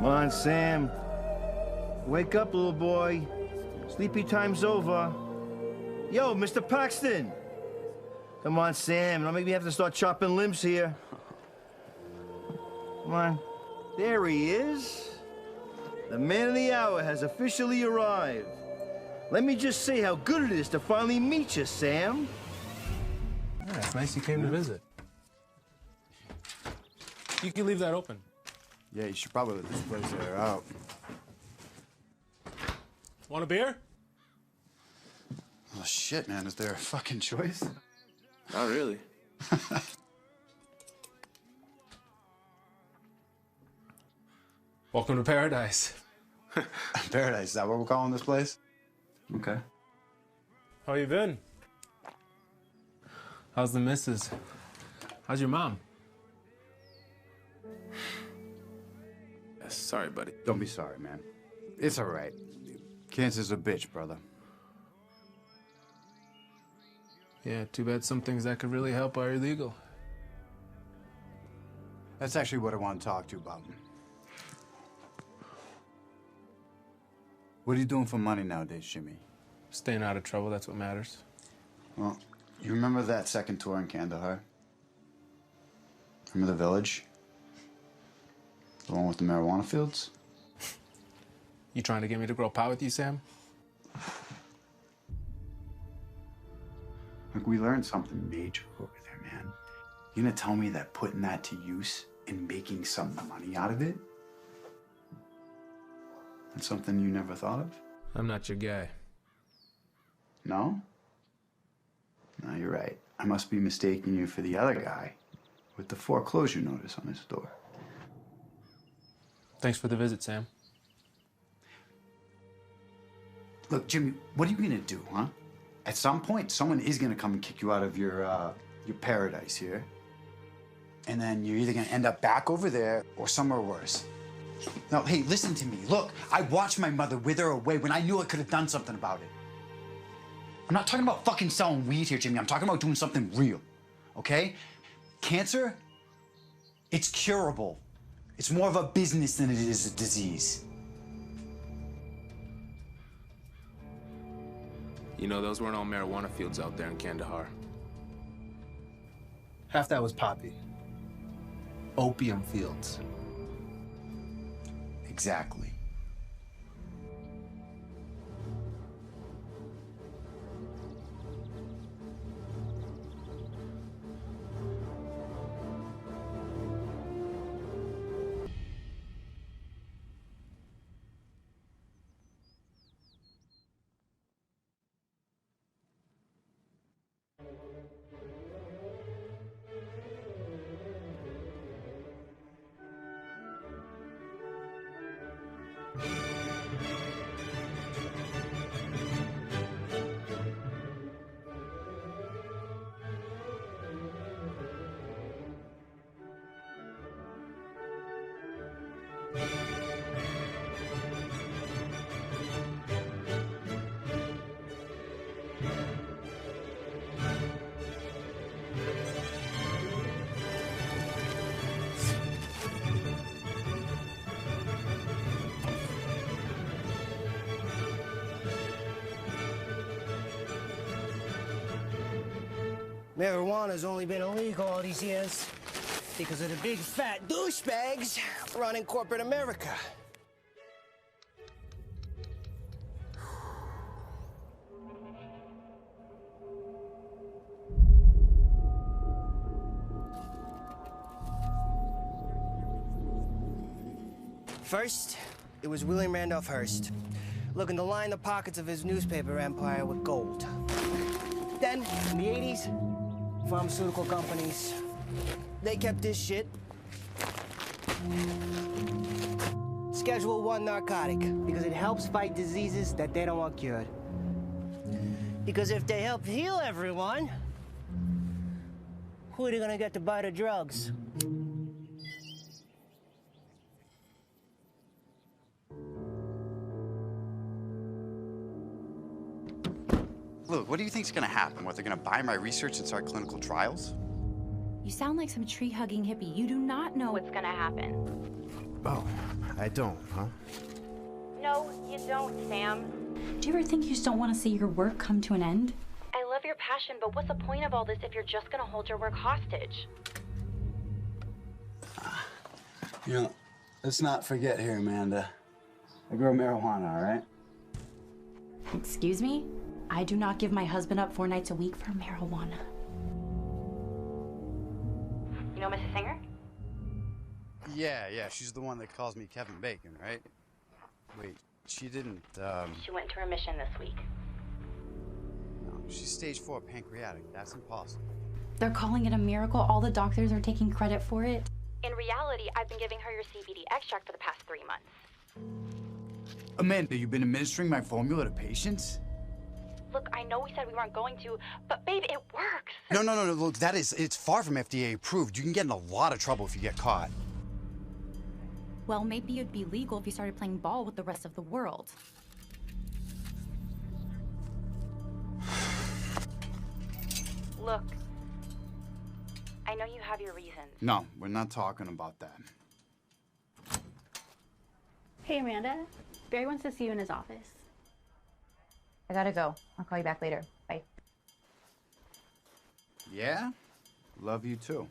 on, Sam. Wake up, little boy. Sleepy time's over. Yo, Mr. Paxton! Come on, Sam. Don't make me have to start chopping limbs here. Come on. There he is. The man of the hour has officially arrived. Let me just say how good it is to finally meet you, Sam. Yeah, it's nice you came to visit. You can leave that open. Yeah, you should probably let this place air out. Want a beer? Oh, shit, man. Is there a fucking choice? Not really. Welcome to paradise. Paradise, is that what we're calling this place? Okay. How you been? How's the missus? How's your mom? Sorry, buddy. Don't be sorry, man. It's all right. Cancer's a bitch, brother. Yeah, too bad some things that could really help are illegal. That's actually what I want to talk to you about. What are you doing for money nowadays, Jimmy? Staying out of trouble, that's what matters. Well, you remember that second tour in Kandahar? Remember the village? The one with the marijuana fields? You trying to get me to grow pot with you, Sam? Like, we learned something major over there, man. You gonna tell me that putting that to use and making some money out of it? That's something you never thought of? I'm not your guy. No? No, you're right. I must be mistaking you for the other guy with the foreclosure notice on his door. Thanks for the visit, Sam. Look, Jimmy, what are you gonna do, huh? At some point, someone is gonna come and kick you out of your paradise here. And then you're either gonna end up back over there or somewhere worse. Now, hey, listen to me. Look, I watched my mother wither away when I knew I could have done something about it. I'm not talking about fucking selling weed here, Jimmy. I'm talking about doing something real, okay? Cancer, it's curable. It's more of a business than it is a disease. You know, those weren't all marijuana fields out there in Kandahar. Half that was poppy. Opium fields. Exactly. Marijuana's only been illegal all these years because of the big fat douchebags running corporate America. First, it was William Randolph Hearst, looking to line the pockets of his newspaper empire with gold. Then, in the 80s, pharmaceutical companies, they kept this shit. Schedule 1 narcotic, because it helps fight diseases that they don't want cured. Because if they help heal everyone, who are they gonna get to buy the drugs? Look, what do you think's gonna happen? What, they're gonna buy my research and start clinical trials? You sound like some tree-hugging hippie. You do not know what's gonna happen. Oh, I don't, huh? No, you don't, Sam. Do you ever think you just don't want to see your work come to an end? I love your passion, but what's the point of all this if you're just gonna hold your work hostage? You know, let's not forget here, Amanda. I grow marijuana, all right? Excuse me? I do not give my husband up 4 nights a week for marijuana. You know Mrs. Singer? Yeah, she's the one that calls me Kevin Bacon, right? Wait, she didn't, She went to remission this week. no, she's stage 4 pancreatic. That's impossible. They're calling it a miracle. All the doctors are taking credit for it. In reality, I've been giving her your CBD extract for the past 3 months. Amanda, you've been administering my formula to patients? Look, I know we said we weren't going to, but babe, it works. No, look, it's far from FDA approved. You can get in a lot of trouble if you get caught. Well, maybe it'd be legal if you started playing ball with the rest of the world. Look, I know you have your reasons. No, we're not talking about that. Hey, Amanda. Barry wants to see you in his office. I gotta go. I'll call you back later. Bye. Yeah? Love you too.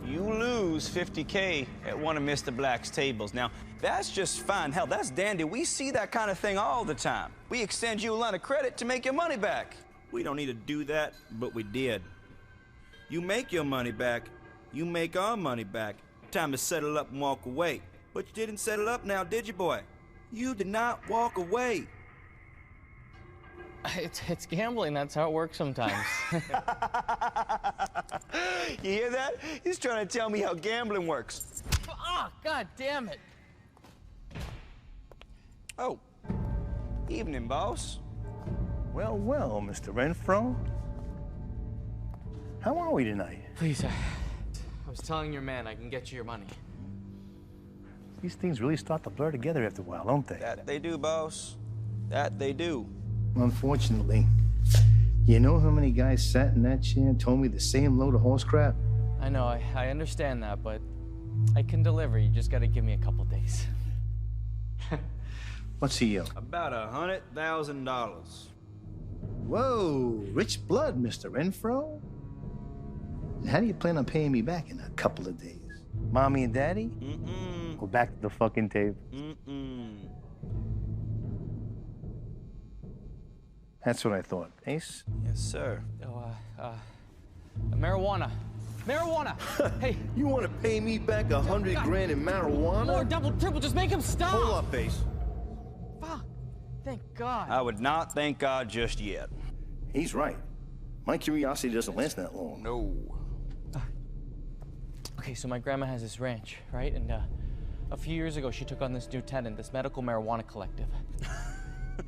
You lose 50K at one of Mr. Black's tables. Now, that's just fine. Hell, that's dandy. We see that kind of thing all the time. We extend you a line of credit to make your money back. We don't need to do that, but we did. You make your money back, you make our money back. Time to settle up and walk away. But you didn't settle up now, did you, boy? You did not walk away. It's gambling. That's how it works sometimes. You hear that? He's trying to tell me how gambling works. Ah, God damn it. Oh, evening, boss. Well, Mr. Renfro. How are we tonight? Please, I was telling your man I can get you your money. These things really start to blur together after a while, don't they? That they do, boss. That they do. Unfortunately. You know how many guys sat in that chair and told me the same load of horse crap? I know, I understand that, but I can deliver. You just gotta give me a couple days. What's he owe? About $100,000. Whoa, rich blood, Mr. Renfro. And how do you plan on paying me back in a couple of days? Mommy and Daddy? Go back to the fucking table. That's what I thought. Ace? Yes, sir. Oh, marijuana. Marijuana! Hey. You want to pay me back 100 grand in marijuana? Or double, triple, just make him stop! Hold up, Ace. Fuck. Thank God. I would not thank God just yet. He's right. My curiosity doesn't last that long. No. Okay, so my grandma has this ranch, right? And a few years ago, she took on this new tenant, this medical marijuana collective.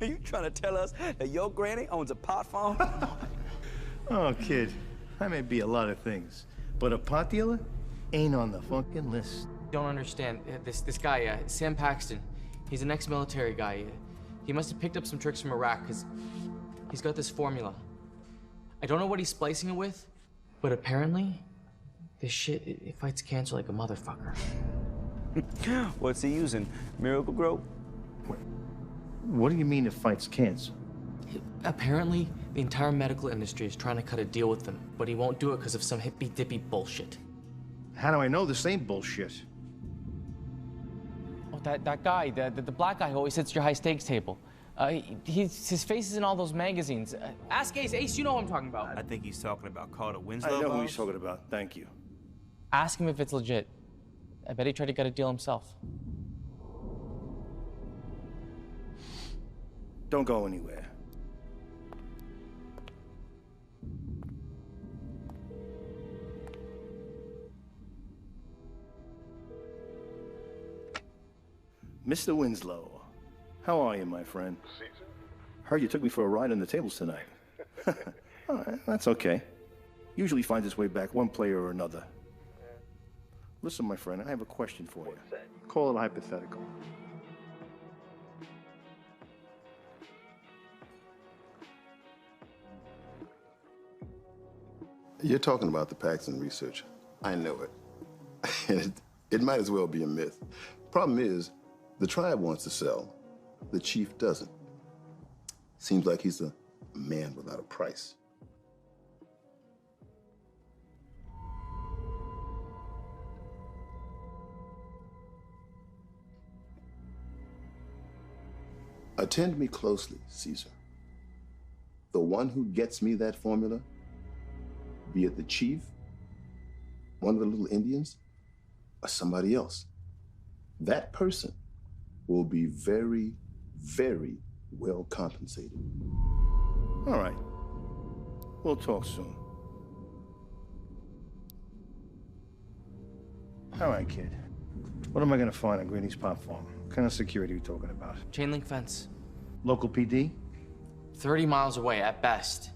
Are you trying to tell us that your granny owns a pot farm? Oh, kid. I may be a lot of things, but a pot dealer ain't on the fucking list. Don't understand. This guy, Sam Paxton, he's an ex-military guy. He must have picked up some tricks from Iraq, because he's got this formula. I don't know what he's splicing it with, but apparently, this shit, it fights cancer like a motherfucker. What's he using? Miracle Grow? What do you mean it fights cancer? Apparently, the entire medical industry is trying to cut a deal with him, but he won't do it because of some hippy-dippy bullshit. How do I know this ain't bullshit? Oh, that guy, the black guy who always sits at your high-stakes table. His face is in all those magazines. Ask Ace. Ace, you know what I'm talking about. I think he's talking about Carter Winslow. I know who he's talking about. Thank you. Ask him if it's legit. I bet he tried to get a deal himself. Don't go anywhere. Mr. Winslow, how are you, my friend? Heard you took me for a ride on the tables tonight. All right, that's okay. Usually finds its way back one player or another. Listen, my friend, I have a question for you. Call it a hypothetical. You're talking about the Paxton research. I know it. And it might as well be a myth. Problem is, the tribe wants to sell. The chief doesn't. Seems like he's a man without a price. Attend me closely, Caesar. The one who gets me that formula, be it the chief, one of the little Indians, or somebody else, that person will be very, very well compensated. All right. We'll talk soon. All right, kid. What am I gonna find on Greeny's Pop Farm? What kind of security are you talking about? Chain link fence. Local PD? 30 miles away at best.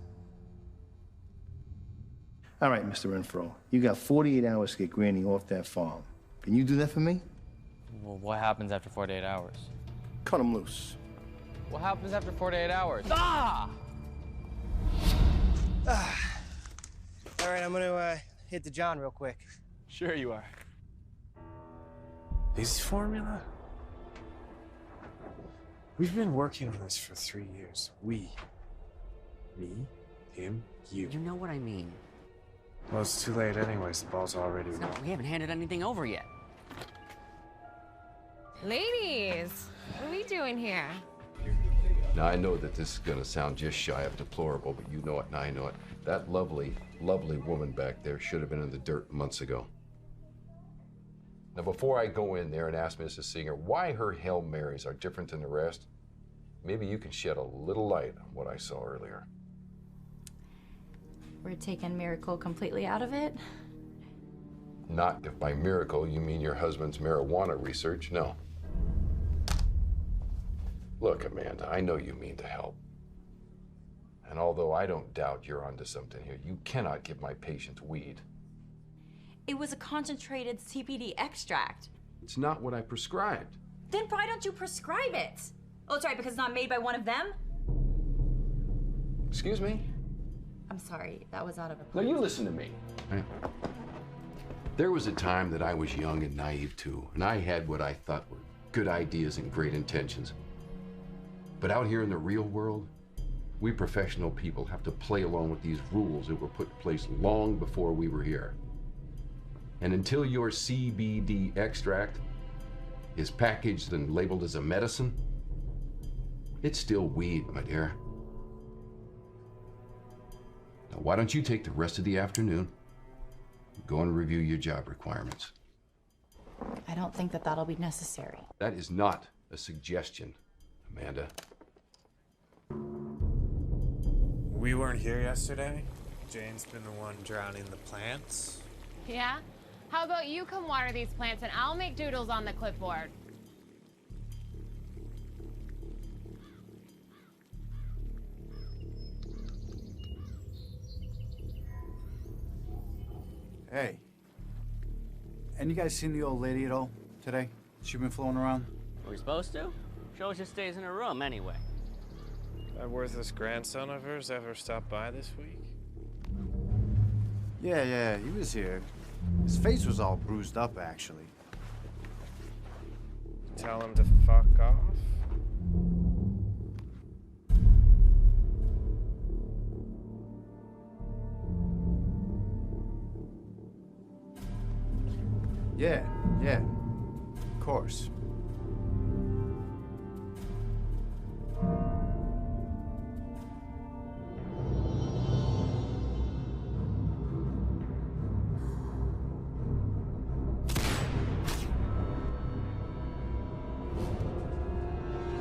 All right, Mr. Renfro. You got 48 hours to get Granny off that farm. Can you do that for me? Well, what happens after 48 hours? Cut him loose. What happens after 48 hours? Ah! All right, I'm gonna hit the John real quick. Sure you are. This formula? We've been working on this for 3 years. We. Me, him, you. You know what I mean. Well, it's too late anyways. The ball's already No, rolling. we haven't handed anything over yet. Ladies, what are we doing here? Now, I know that this is going to sound just shy of deplorable, but you know it and I know it. That lovely, lovely woman back there should have been in the dirt months ago. Now, before I go in there and ask Mrs. Singer why her Hail Marys are different than the rest, maybe you can shed a little light on what I saw earlier. We're taking Miracle completely out of it? Not if by miracle you mean your husband's marijuana research, no. Look, Amanda, I know you mean to help. And although I don't doubt you're onto something here, you cannot give my patient weed. It was a concentrated CBD extract. It's not what I prescribed. Then why don't you prescribe it? Oh, it's right, because it's not made by one of them? Excuse me? I'm sorry, that was out of a Now you listen to me. There was a time that I was young and naive too, and I had what I thought were good ideas and great intentions. But out here in the real world, we professional people have to play along with these rules that were put in place long before we were here. And until your CBD extract is packaged and labeled as a medicine, it's still weed, my dear. Now, why don't you take the rest of the afternoon and go and review your job requirements? I don't think that that'll be necessary. That is not a suggestion, Amanda. We weren't here yesterday. Jane's been the one drowning the plants. Yeah? How about you come water these plants and I'll make doodles on the clipboard? Hey. And you guys seen the old lady at all today? She been floating around? Are we supposed to? She always just stays in her room anyway. That worthless grandson of hers ever stopped by this week? Yeah, he was here. His face was all bruised up, actually. Tell him to fuck off? Yeah, of course.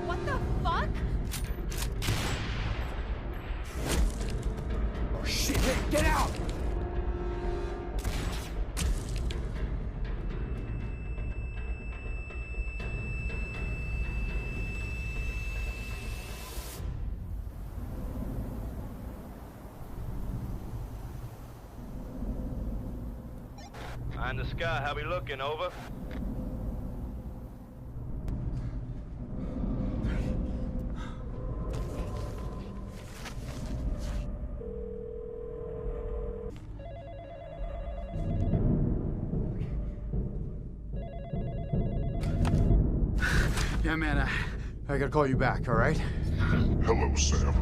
What the fuck? Oh shit, hey, get out! Eye in the sky, how we looking, over? Yeah, man, I gotta call you back, all right? Hello, Sam.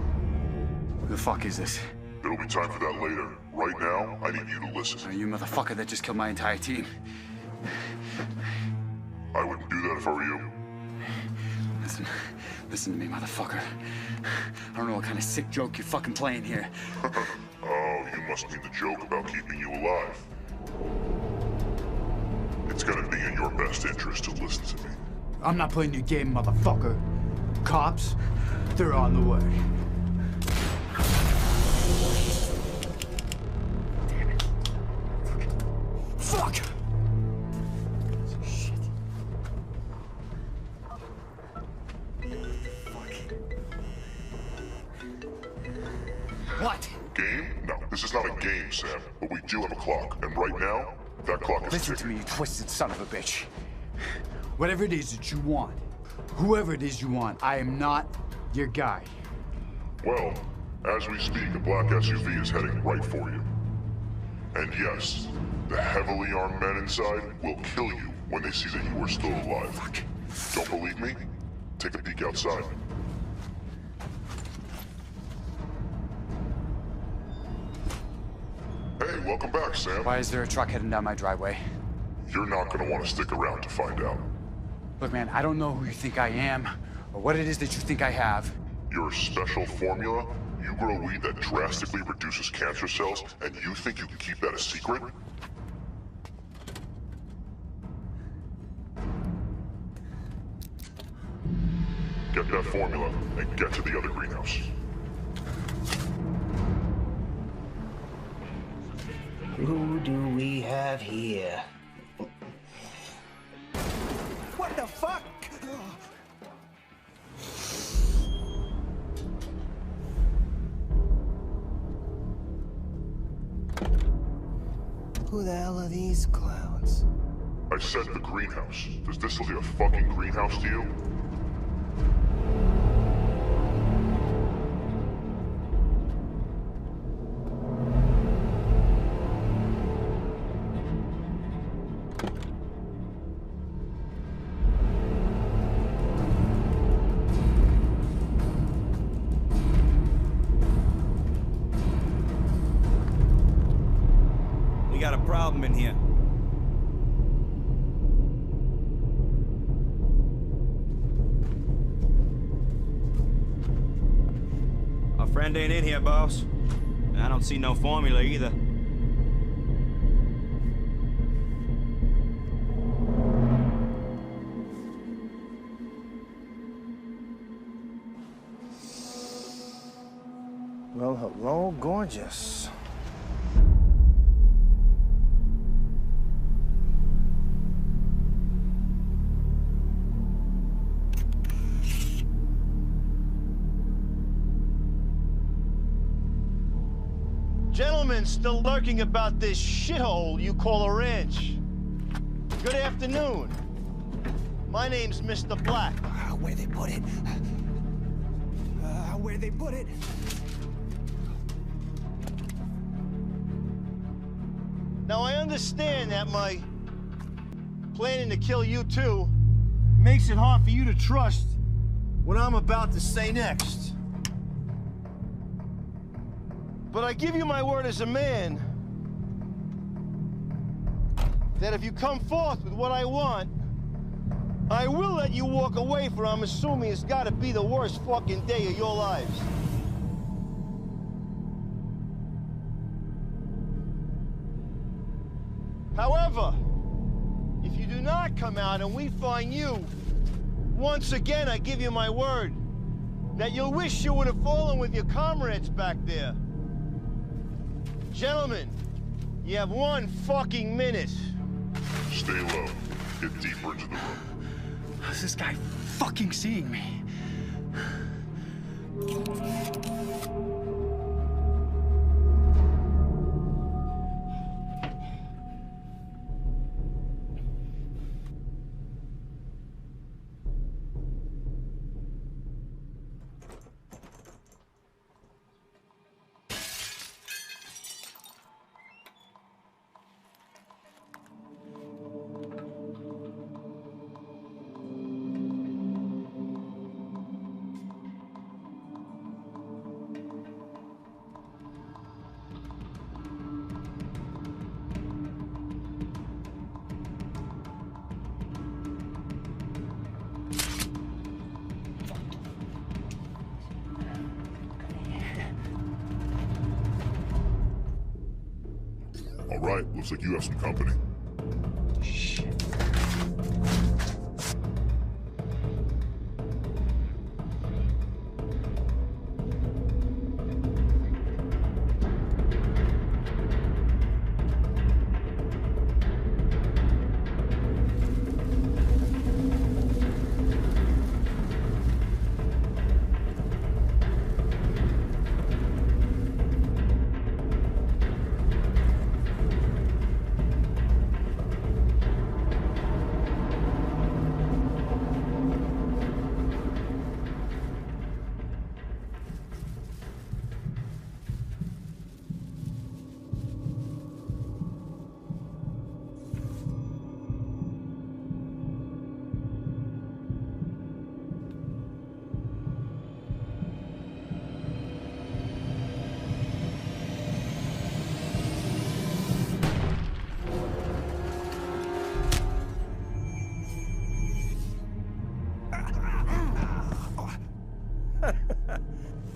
Who the fuck is this? There'll be time for that later. Right now, I need you to listen. You motherfucker that just killed my entire team. I wouldn't do that if I were you. Listen to me, motherfucker. I don't know what kind of sick joke you're fucking playing here. Oh, you must mean the joke about keeping you alive. It's gonna be in your best interest to listen to me. I'm not playing your game, motherfucker. Cops, they're on the way. Damn it. Fuck! Shit. What? Game? No, this is not a game, Sam. But we do have a clock, and right now, that clock is Listen to me, you twisted son of a bitch. Whatever it is that you want, whoever it is you want, I am not your guy. Well, as we speak, a black SUV is heading right for you. And yes, the heavily armed men inside will kill you when they see that you are still alive. Fuck. Don't believe me? Take a peek outside. Hey, welcome back, Sam. Why is there a truck heading down my driveway? You're not gonna want to stick around to find out. Look, man, I don't know who you think I am, or what it is that you think I have. Your special formula? You grow weed that drastically reduces cancer cells, and you think you can keep that a secret? Get that formula, and get to the other greenhouse. Who do we have here? What the fuck? Who the hell are these clowns? I said the greenhouse. Does this look like a fucking greenhouse to you? We got a problem in here. Our friend ain't in here, boss. And I don't see no formula either. Well, hello, gorgeous. Gentlemen still lurking about this shithole you call a ranch. Good afternoon. My name's Mr. Black. Where they put it? Where they put it? Now, I understand that my planning to kill you two makes it hard for you to trust what I'm about to say next. But I give you my word as a man that if you come forth with what I want, I will let you walk away, for I'm assuming it's gotta be the worst fucking day of your lives. However, if you do not come out and we find you, once again I give you my word that you'll wish you would have fallen with your comrades back there. Gentlemen, you have 1 fucking minute. Stay low. Get deeper into the room. How's this guy fucking seeing me? right, looks like you have some company. Shit.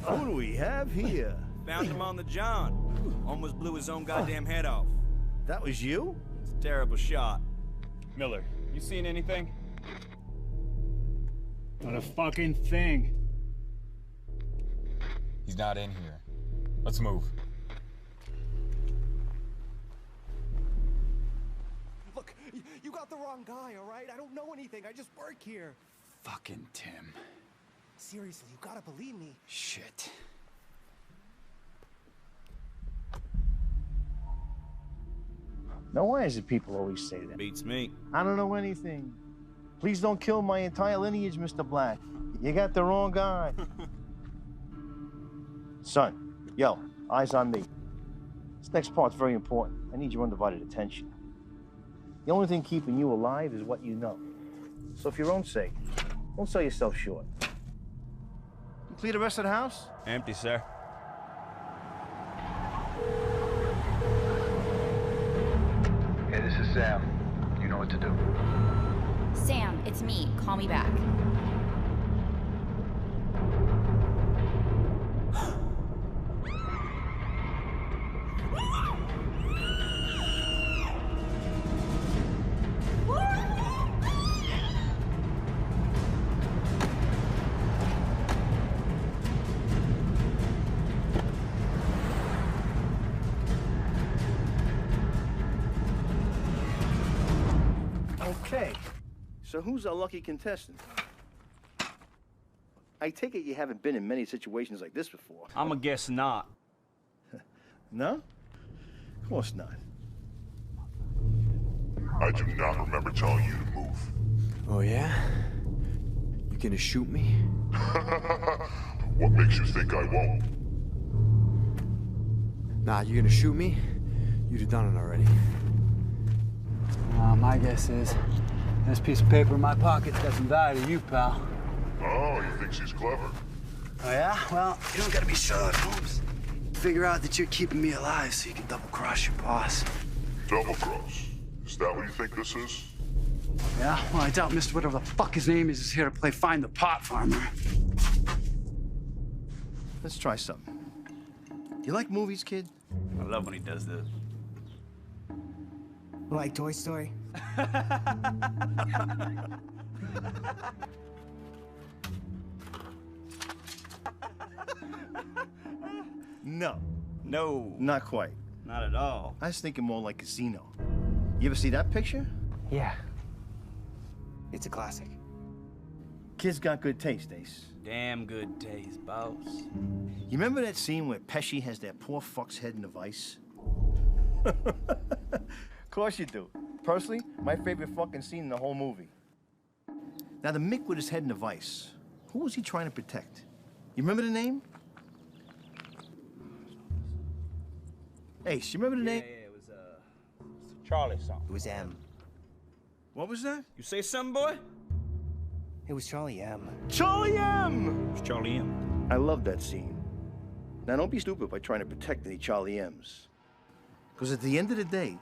Who do we have here? Found him on the John. Almost blew his own goddamn head off. That was you? It's a terrible shot. Miller, you seen anything? Not a fucking thing. He's not in here. Let's move. Look, you got the wrong guy, all right? I don't know anything. I just work here. Fucking Tim. Seriously, you gotta believe me. Shit. Now, why is it people always say that? Beats me. I don't know anything. Please don't kill my entire lineage, Mr. Black. You got the wrong guy. Son, yo, eyes on me. This next part's very important. I need your undivided attention. The only thing keeping you alive is what you know. So for your own sake, don't sell yourself short. You clear the rest of the house? Empty, sir. Hey, this is Sam. You know what to do. Sam, it's me. Call me back. Okay, so who's our lucky contestant? I take it you haven't been in many situations like this before. I'm a guess not. No? Of course not. I do not remember telling you to move. Oh, yeah? You gonna shoot me? What makes you think I won't? Nah, you gonna shoot me? You'd have done it already. My guess is this piece of paper in my pocket's got some value to you, pal. Oh, you think she's clever? Oh, yeah? Well, you don't gotta be Sherlock Holmes. Figure out that you're keeping me alive so you can double-cross your boss. Double-cross? Is that what you think this is? Yeah? Well, I doubt Mr. Whatever the fuck his name is here to play Find the Pot Farmer. Let's try something. You like movies, kid? I love when he does this. Like Toy Story? No. No. Not quite. Not at all. I was thinking more like Casino. You ever see that picture? Yeah. It's a classic. Kid's got good taste, Ace. Damn good taste, boss. You remember that scene where Pesci has that poor fuck's head in a vice? Of course you do. Personally, my favorite fucking scene in the whole movie. Now, the Mick with his head in a vice, who was he trying to protect? You remember the name? Ace, you remember the name? Yeah, it was, Charlie something. It was M. What was that? You say something, boy? It was Charlie M. Charlie M! It's Charlie M. I love that scene. Now, don't be stupid by trying to protect any Charlie M's. Because at the end of the day,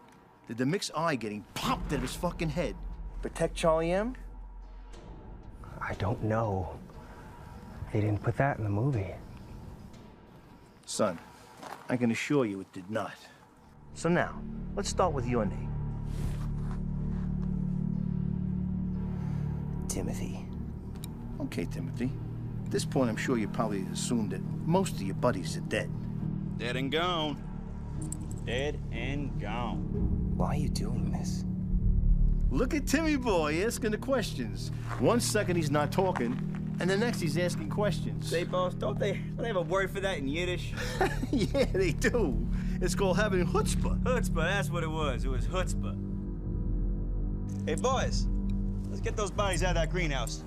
did the Mick's eye getting popped at his fucking head protect Charlie M? I don't know. They didn't put that in the movie. Son, I can assure you it did not. So now, let's start with your name. Timothy. Okay, Timothy. At this point, I'm sure you probably assumed that most of your buddies are dead. Dead and gone. Dead and gone. Why are you doing this? Look at Timmy boy asking the questions. 1 second he's not talking, and the next he's asking questions. Say, boss, don't they have a word for that in Yiddish? Yeah, they do. It's called having chutzpah. Chutzpah, that's what it was. It was chutzpah. Hey, boys, let's get those bodies out of that greenhouse.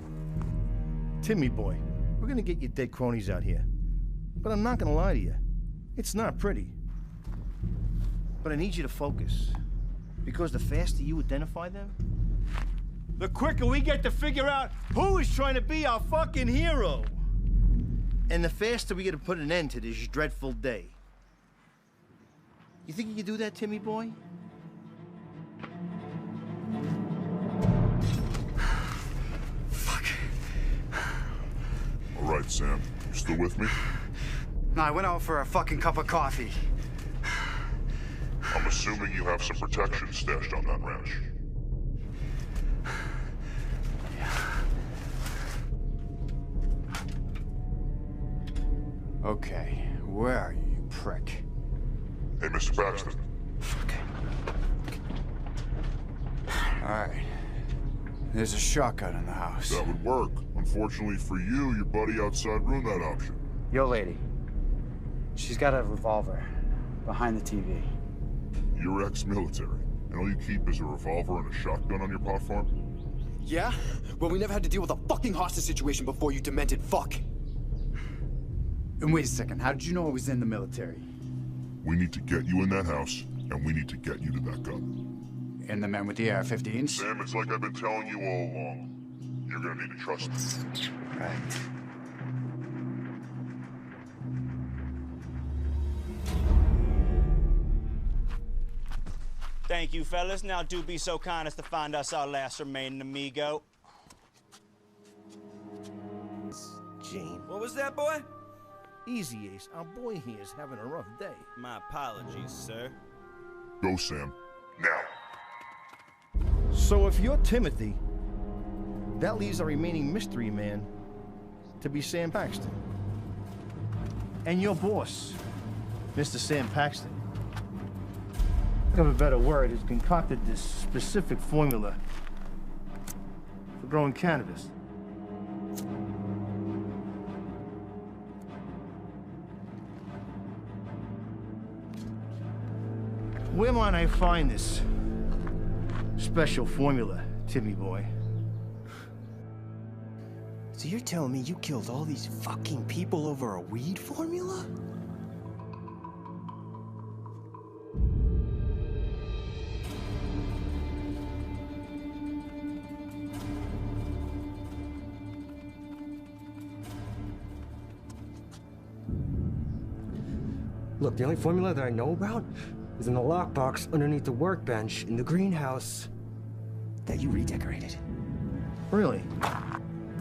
Timmy boy, we're gonna get your dead cronies out here. But I'm not gonna lie to you. It's not pretty. But I need you to focus. Because the faster you identify them, the quicker we get to figure out who is trying to be our fucking hero. And the faster we get to put an end to this dreadful day. You think you can do that, Timmy boy? All right, Sam. You still with me? No, I went out for a fucking cup of coffee. I'm assuming you have some protection stashed on that ranch. Okay, where are you, you prick? Hey, Mr. Paxton. All right. There's a shotgun in the house. That would work. Unfortunately for you, your buddy outside ruined that option. Yo, lady. She's got a revolver behind the TV. You're ex-military, and all you keep is a revolver and a shotgun on your platform? Yeah? Well, we never had to deal with a fucking hostage situation before, you demented fuck. And wait a second, how did you know I was in the military? We need to get you in that house, and we need to get you to that gun. And the men with the AR-15s? Sam, it's like I've been telling you all along. You're gonna need to trust me. Right. Thank you, fellas. Now do be so kind as to find us our last remaining amigo. Gene. What was that, boy? Easy, Ace. Our boy here is having a rough day. My apologies, sir. Go, Sam. Now. So if you're Timothy, that leaves our remaining mystery man to be Sam Paxton. And your boss, Mr. Sam Paxton, of a better word, has concocted this specific formula for growing cannabis. Where might I find this special formula, Timmy boy? So you're telling me you killed all these fucking people over a weed formula? Look, the only formula that I know about is in the lockbox underneath the workbench in the greenhouse that you redecorated. Really?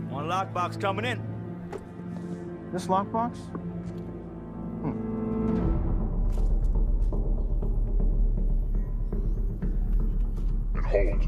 One lockbox coming in. This lockbox? And hold.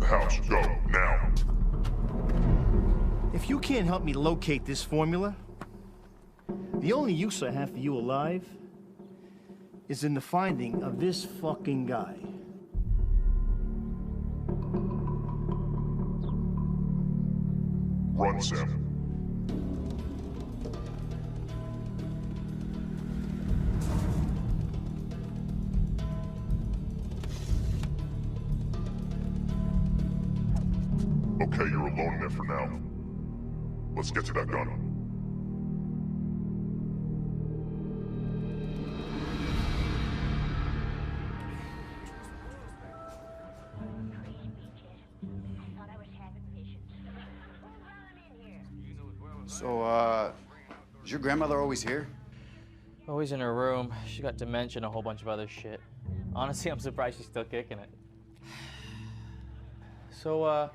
House, go, now. If you can't help me locate this formula, the only use I have for you alive is in the finding of this fucking guy. Run, Sam. Okay, you're alone in there for now. Let's get to that gun. So, is your grandmother always here? Always in her room. She got dementia and a whole bunch of other shit. Honestly, I'm surprised she's still kicking it. So,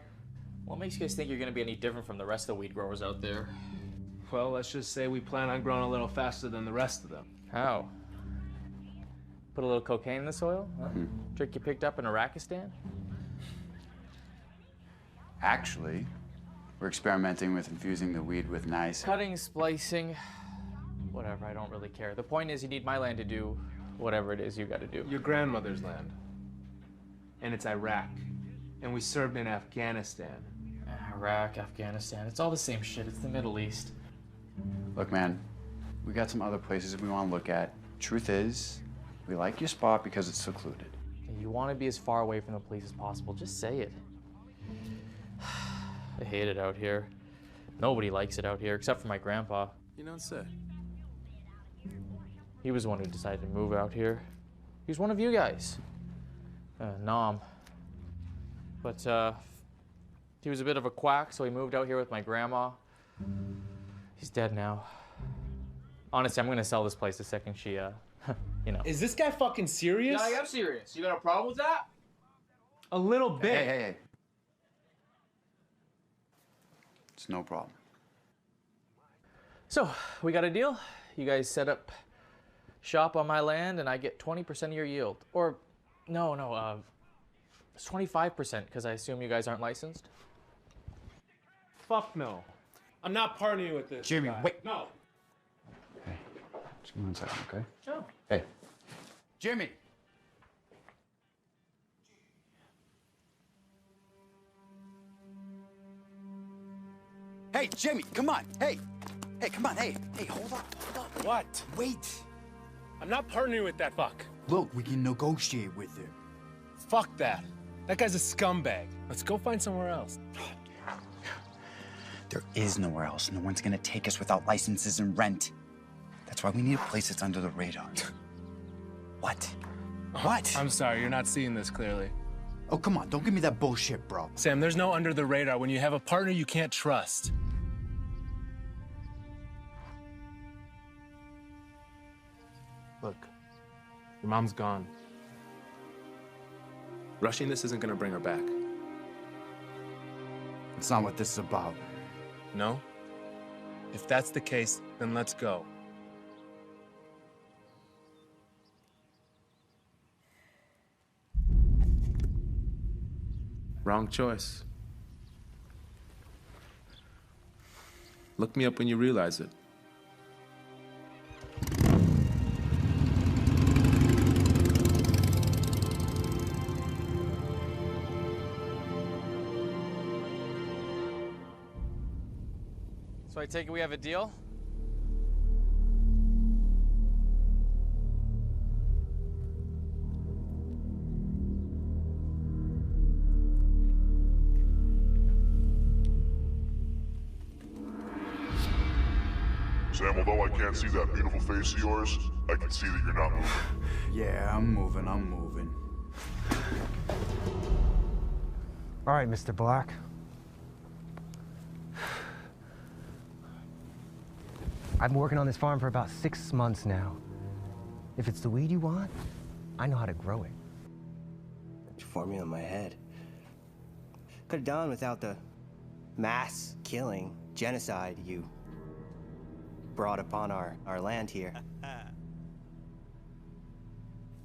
what makes you guys think you're gonna be any different from the rest of the weed growers out there? Well, let's just say we plan on growing a little faster than the rest of them. How? Put a little cocaine in the soil? Huh? Trick you picked up in Iraqistan? Actually, we're experimenting with infusing the weed with nice. Cutting, splicing, whatever, I don't really care. The point is you need my land to do whatever it is you gotta do. Your grandmother's land. And it's Iraq. And we served in Afghanistan. Iraq, Afghanistan, it's all the same shit. It's the Middle East. Look, man, we got some other places we want to look at. Truth is, we like your spot because it's secluded. You want to be as far away from the police as possible, just say it. I hate it out here. Nobody likes it out here, except for my grandpa. You don't say. He was the one who decided to move out here. He was one of you guys. Nom. But, he was a bit of a quack, so he moved out here with my grandma. He's dead now. Honestly, I'm gonna sell this place the second she, you know. Is this guy fucking serious? Yeah, I am serious. You got a problem with that? A little bit. Hey. It's no problem. So, we got a deal. You guys set up shop on my land and I get 20% of your yield. Or, no, it's 25% because I assume you guys aren't licensed. Fuck no. I'm not partnering with this Jimmy, guy. wait. No. Just give me 1 second, okay? Oh. Hey. Jimmy! Hey, Jimmy, come on. Hey, come on. Hey, hold up. What? Wait. I'm not partnering with that fuck. Look, we can negotiate with him. Fuck that. That guy's a scumbag. Let's go find somewhere else. There is nowhere else. No one's gonna take us without licenses and rent. That's why we need a place that's under the radar. What? What? I'm sorry, you're not seeing this clearly. Oh, come on. Don't give me that bullshit, bro. Sam, there's no under the radar when you have a partner you can't trust. Look, your mom's gone. Rushing this isn't gonna bring her back. It's not what this is about. No? If that's the case, then let's go. Wrong choice. Look me up when you realize it. So I take it we have a deal? Sam, although I can't see that beautiful face of yours, I can see that you're not moving. Yeah, I'm moving. All right, Mr. Black. I've been working on this farm for about 6 months now. If it's the weed you want, I know how to grow it. It's formula in my head. Could have done without the mass killing, genocide you brought upon our land here.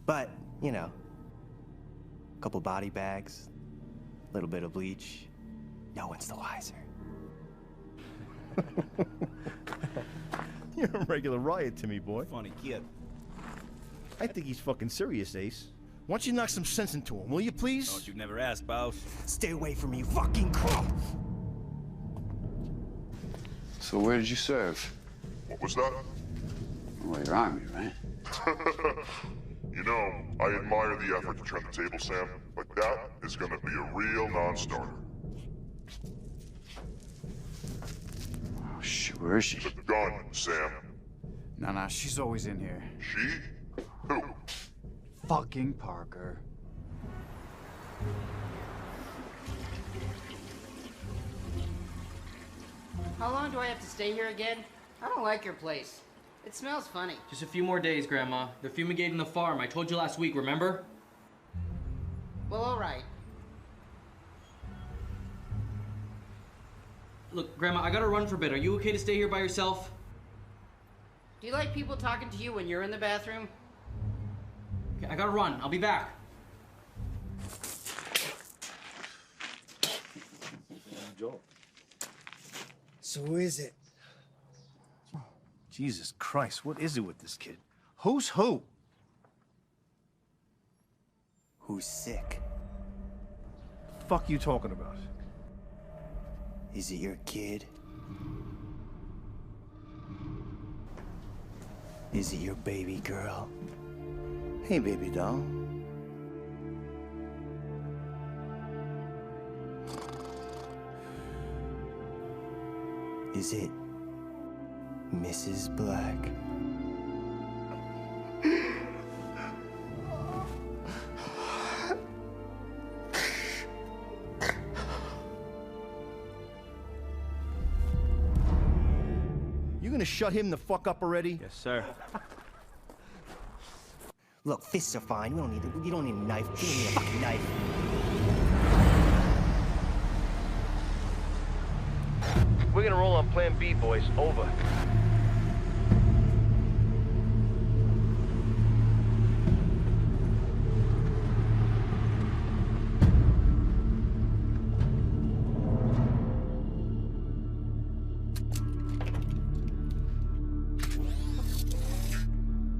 But, you know, a couple body bags, a little bit of bleach, no one's the wiser. You're a regular riot to me, boy. Funny kid. I think he's fucking serious, Ace. Why don't you knock some sense into him, will you please? Don't you never ask, boss. Stay away from me, you fucking crook! So where did you serve? What was that? Well, your army, right? You know, I admire the effort to turn the table, Sam, but that is gonna be a real non-starter. Oh, shit, where is she? The gun, Sam. No, she's always in here. She? Who? Fucking Parker. How long do I have to stay here again? I don't like your place. It smells funny. Just a few more days, Grandma. They're fumigating the farm. I told you last week, remember? Well, all right. Look, Grandma, I gotta run for a bit. Are you okay to stay here by yourself? Do you like people talking to you when you're in the bathroom? Okay, I gotta run. I'll be back. Joel. So who is it? Jesus Christ, what is it with this kid? Who's who? Who's sick? The fuck you talking about? Is it your kid? Is it your baby girl? Hey, baby doll. Is it Mrs. Black? You gonna shut him the fuck up already? Yes, sir. Look, fists are fine. You don't need a knife. You don't need a fucking knife. We're gonna roll on Plan B, boys. Over.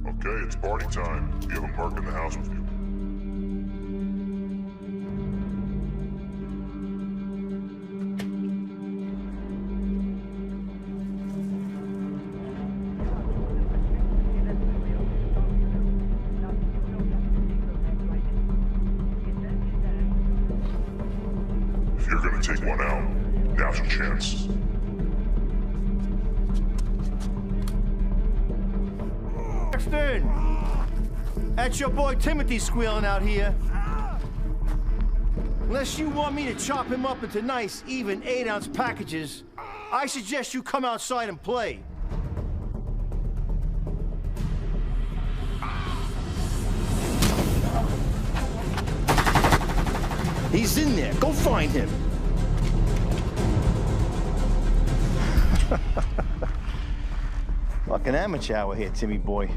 Okay, it's party time. You have a Merc in the house with you. If you're gonna take one out, now's your chance. Paxton! That's your boy Timothy squealing out here. Unless you want me to chop him up into nice, even 8-ounce packages, I suggest you come outside and play. He's in there. Go find him. Fucking amateur hour here, Timmy boy.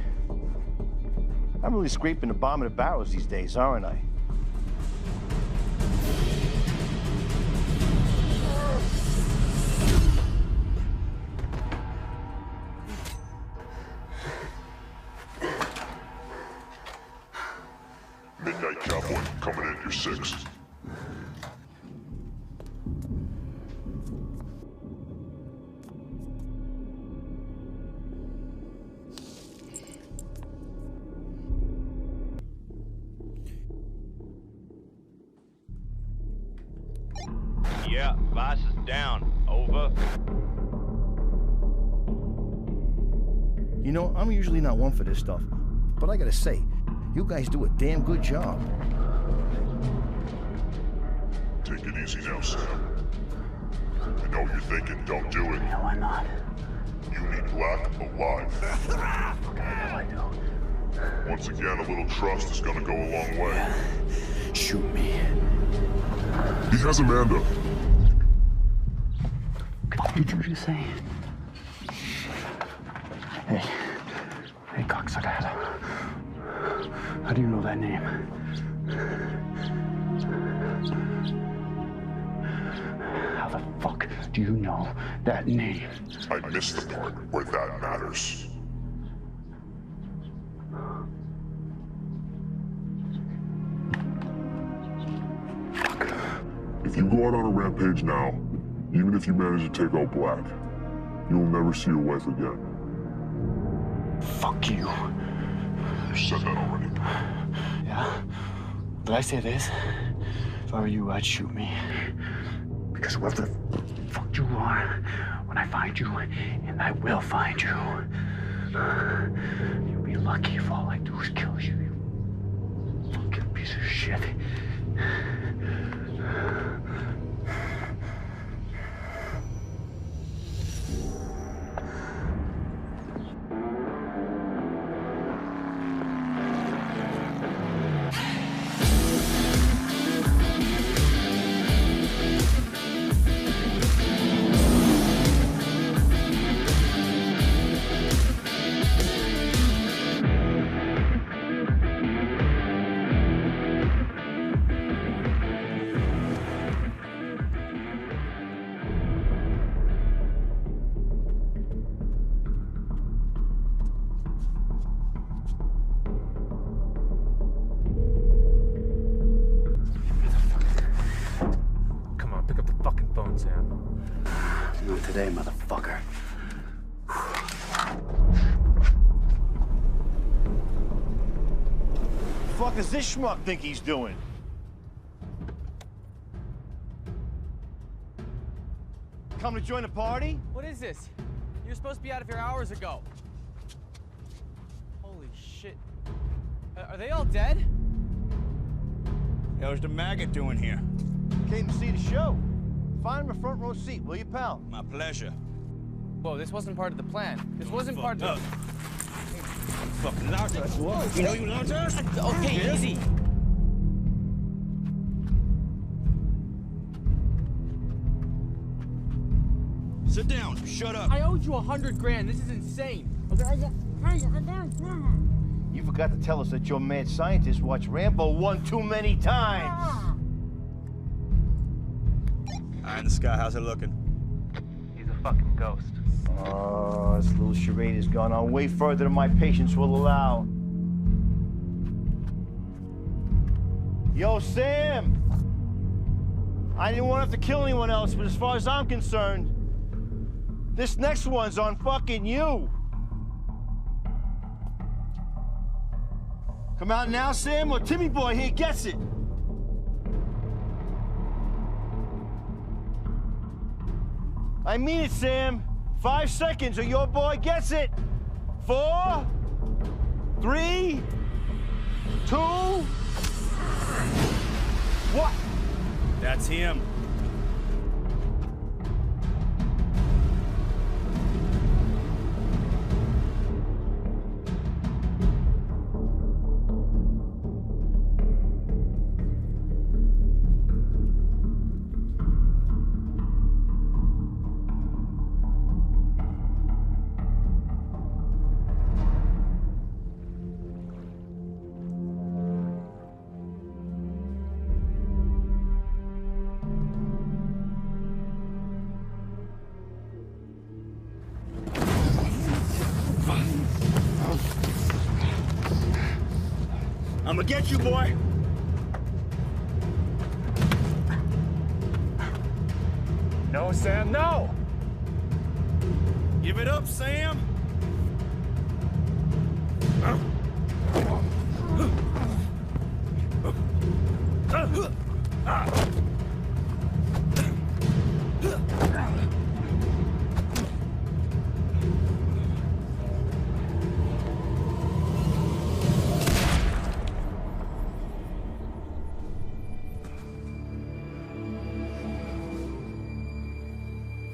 I'm really scraping the bottom of the barrels these days, aren't I? Midnight Cowboy, coming in at your 6. Yeah, Vice is down. Over. You know, I'm usually not one for this stuff, but I gotta say, you guys do a damn good job. Take it easy now, Sam. I know what you're thinking, don't do it. No, why not? You need Black alive. Okay, I do. Once again, a little trust is gonna go a long way. Shoot me. He has Amanda. What did you just say? Hey. Hey, cocksucker. How do you know that name? How the fuck do you know that name? I missed the part where that matters. If you go out on a rampage now, even if you manage to take out Black, you'll never see your wife again. Fuck you. You said that already. Yeah? Did I say this? If I were you, I'd shoot me. Because whoever the fuck you are, when I find you, and I will find you, you'll be lucky if all I do is kill you, you fucking piece of shit. today, motherfucker. Fuck does this schmuck think he's doing? Come to join the party? What is this? You're supposed to be out of here hours ago. Holy shit. Are they all dead? How's the maggot doing here? Came to see the show. Find him a front row seat, will you, pal? My pleasure. Whoa, this wasn't part of the plan. This wasn't part of the... Fucking locked us. You know you locked us? Okay, Yeah. easy. Sit down. Shut up. I owed you 100 grand. This is insane. You forgot to tell us that your mad scientist watched Rambo one too many times. Eye in the sky, how's it looking? He's a fucking ghost. Oh, this little charade has gone on way further than my patience will allow. Yo, Sam! I didn't want to have to kill anyone else, but as far as I'm concerned, this next one's on fucking you. Come out now, Sam, or Timmy Boy here gets it. I mean it, Sam. 5 seconds or your boy gets it. 4, 3, 2, what? That's him. I'm gonna get you, boy. No, Sam, no! Give it up, Sam.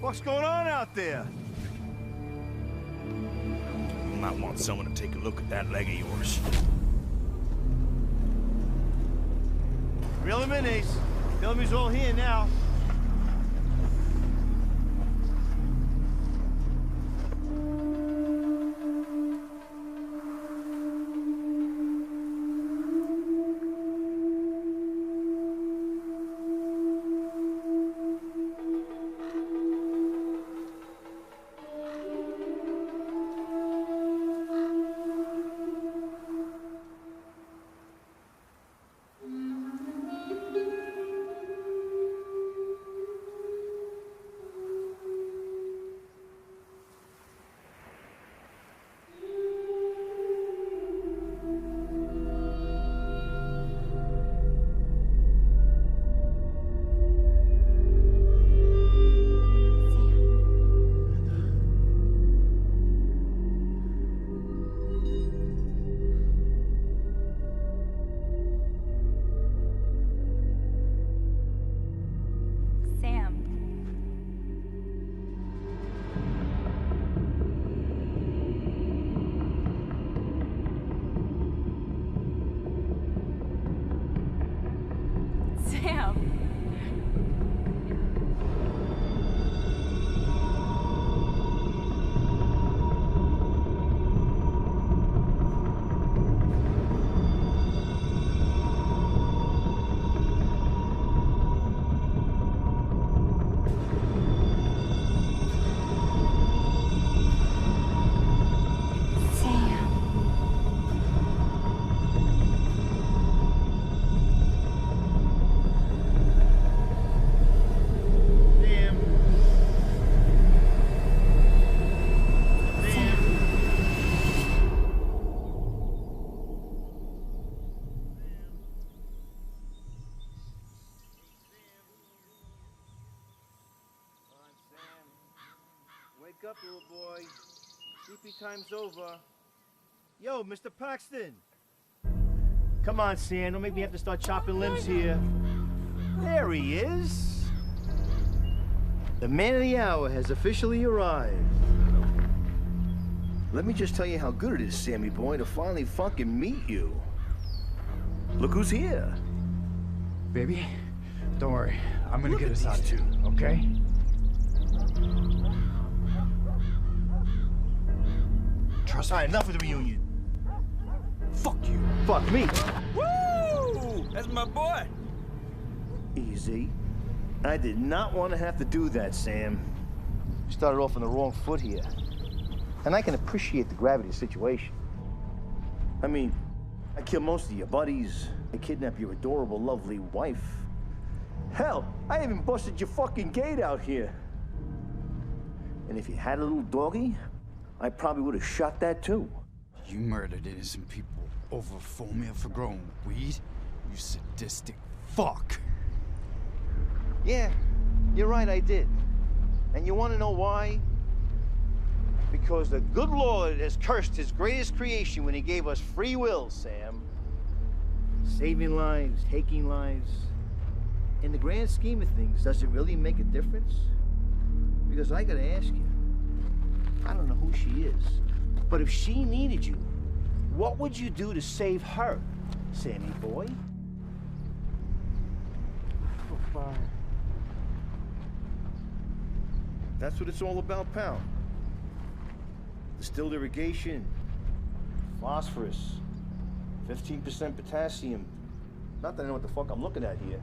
What's going on out there? You might want someone to take a look at that leg of yours. Reel him in, Ace. Tell him he's all here now. up, little boy. Sleepy time's over. Yo, Mr. Paxton. Come on, Sam. Don't make me have to start chopping limbs here. There he is. The man of the hour has officially arrived. Let me just tell you how good it is, Sammy boy, to finally fucking meet you. Look who's here. Baby, don't worry. I'm gonna get us out too, okay? Trust me. All right, enough of the reunion. Fuck you. Fuck me. Woo! That's my boy. Easy. I did not want to have to do that, Sam. You started off on the wrong foot here. And I can appreciate the gravity of the situation. I mean, I killed most of your buddies. I kidnapped your adorable, lovely wife. Hell, I even busted your fucking gate out here. And if you had a little doggy, I probably would have shot that too. You murdered innocent people over a formula for growing weed? You sadistic fuck. Yeah, you're right, I did. And you want to know why? Because the good Lord has cursed his greatest creation when he gave us free will, Sam. Saving lives, taking lives. In the grand scheme of things, does it really make a difference? Because I gotta ask you, I don't know who she is, but if she needed you, what would you do to save her, Sammy boy? Oh, fine. That's what it's all about, pal. Distilled irrigation, phosphorus, 15% potassium. Not that I know what the fuck I'm looking at here.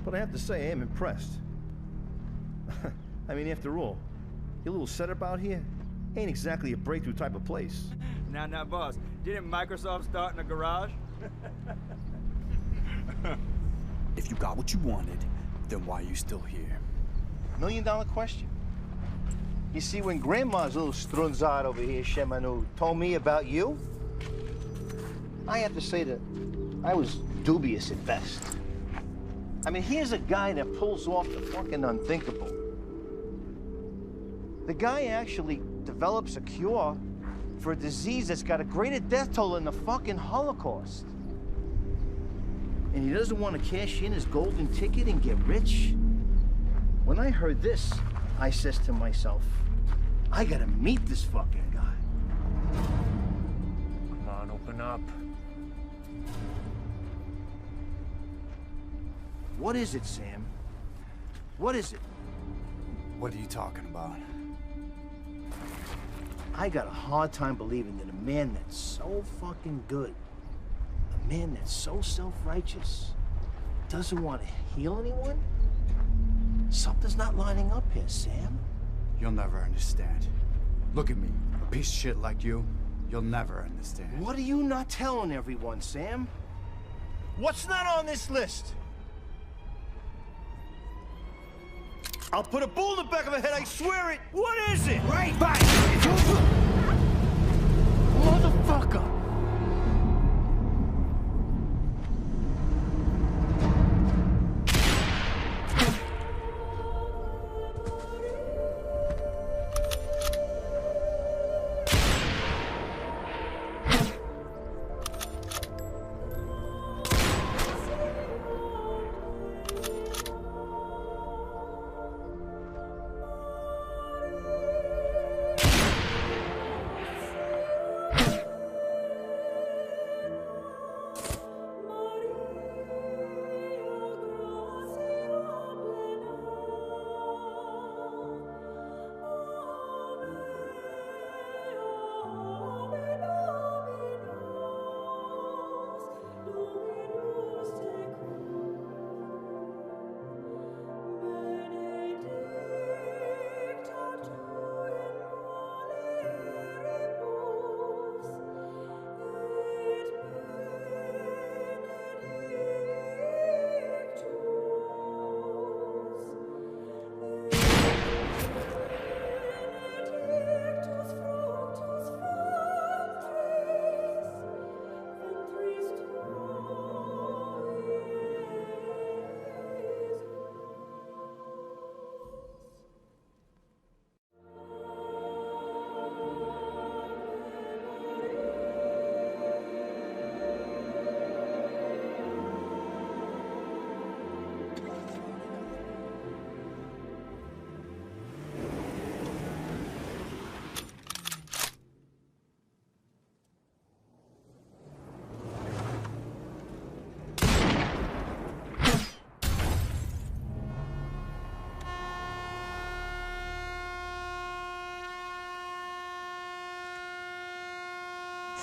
But I have to say, I am impressed. I mean, after all, your little setup out here ain't exactly a breakthrough type of place. Now, boss, didn't Microsoft start in a garage? If you got what you wanted, then why are you still here? $1 million question. You see, when Grandma's little strunzad over here, Shemanu, told me about you, I have to say that I was dubious at best. I mean, here's a guy that pulls off the fucking unthinkable. The guy actually develops a cure for a disease that's got a greater death toll than the fucking Holocaust. And he doesn't want to cash in his golden ticket and get rich? When I heard this, I says to myself, I gotta meet this fucking guy. Come on, open up. What is it, Sam? What is it? What are you talking about? I got a hard time believing that a man that's so fucking good, a man that's so self-righteous, doesn't want to heal anyone? Something's not lining up here, Sam. You'll never understand. Look at me, a piece of shit like you. You'll never understand. What are you not telling everyone, Sam? What's not on this list? I'll put a bull in the back of her head, I swear it! What is it? Right back! Motherfucker!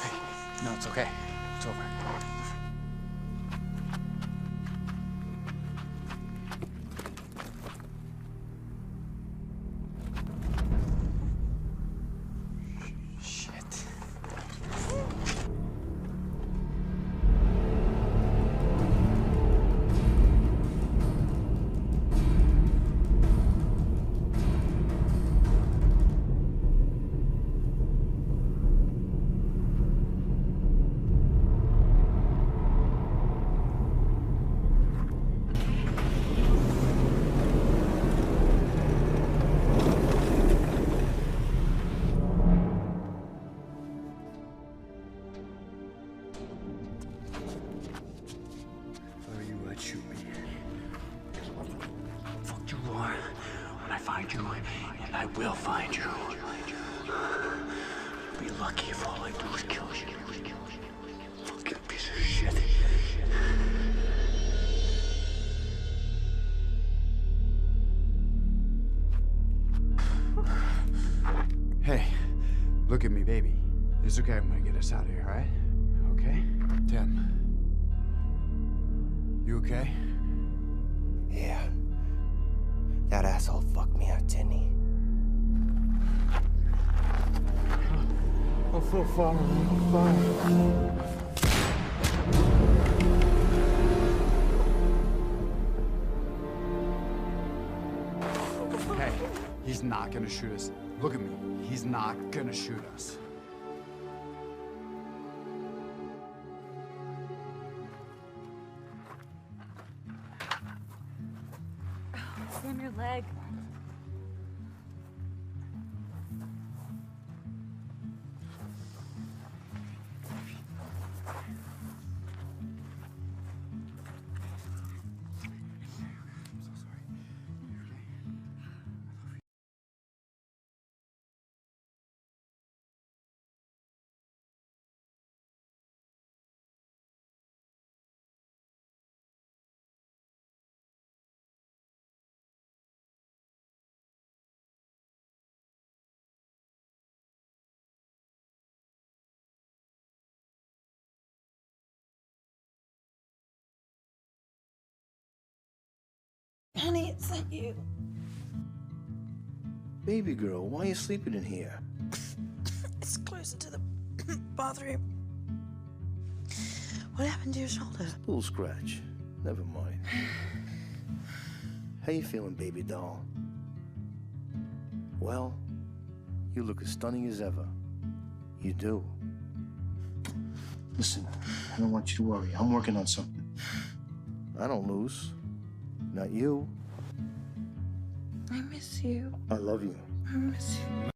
Hey, no, it's okay. It's over. Shoot me. Because whoever the fuck you are, when I find you, and I will find you, be lucky if all I do is kill you. Fucking piece of shit. Hey, look at me, baby. It's okay. I'm gonna get us out of here, all right? Okay? Tim. You okay? Yeah. That asshole fucked me out, didn't he? I'm so sorry. I'm sorry. Hey, he's not gonna shoot us. Look at me. He's not gonna shoot us. Sam, your leg. Honey, it's not you. Baby girl, why are you sleeping in here? It's closer to the bathroom. What happened to your shoulder? Little scratch. Never mind. How you feeling, baby doll? Well, you look as stunning as ever. You do. Listen, I don't want you to worry. I'm working on something. I don't lose. Not you. I miss you. I love you. I miss you.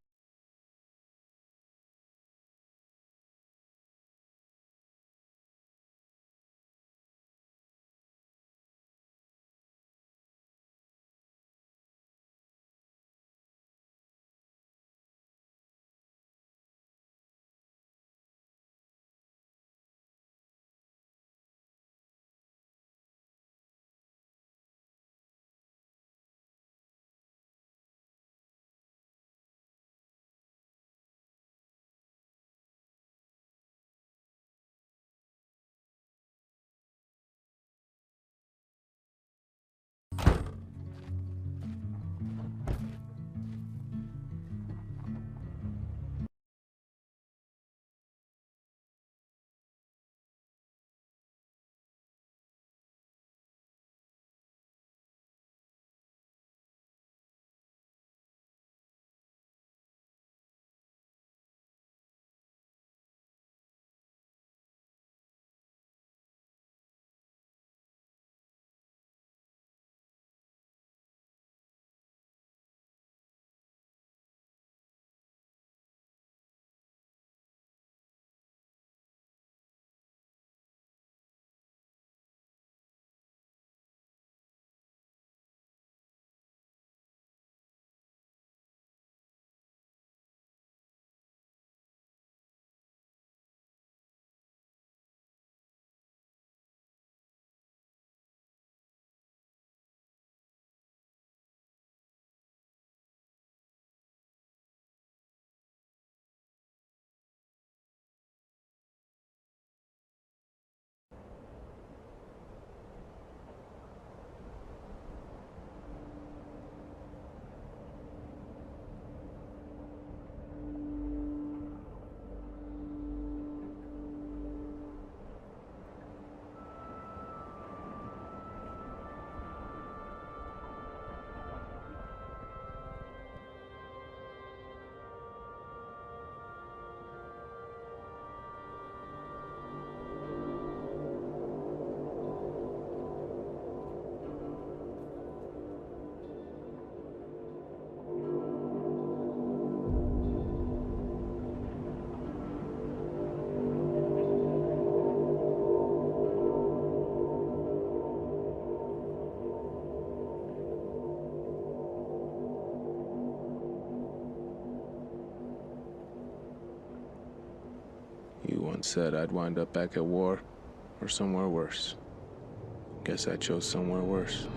You once said I'd wind up back at war or somewhere worse. Guess I chose somewhere worse.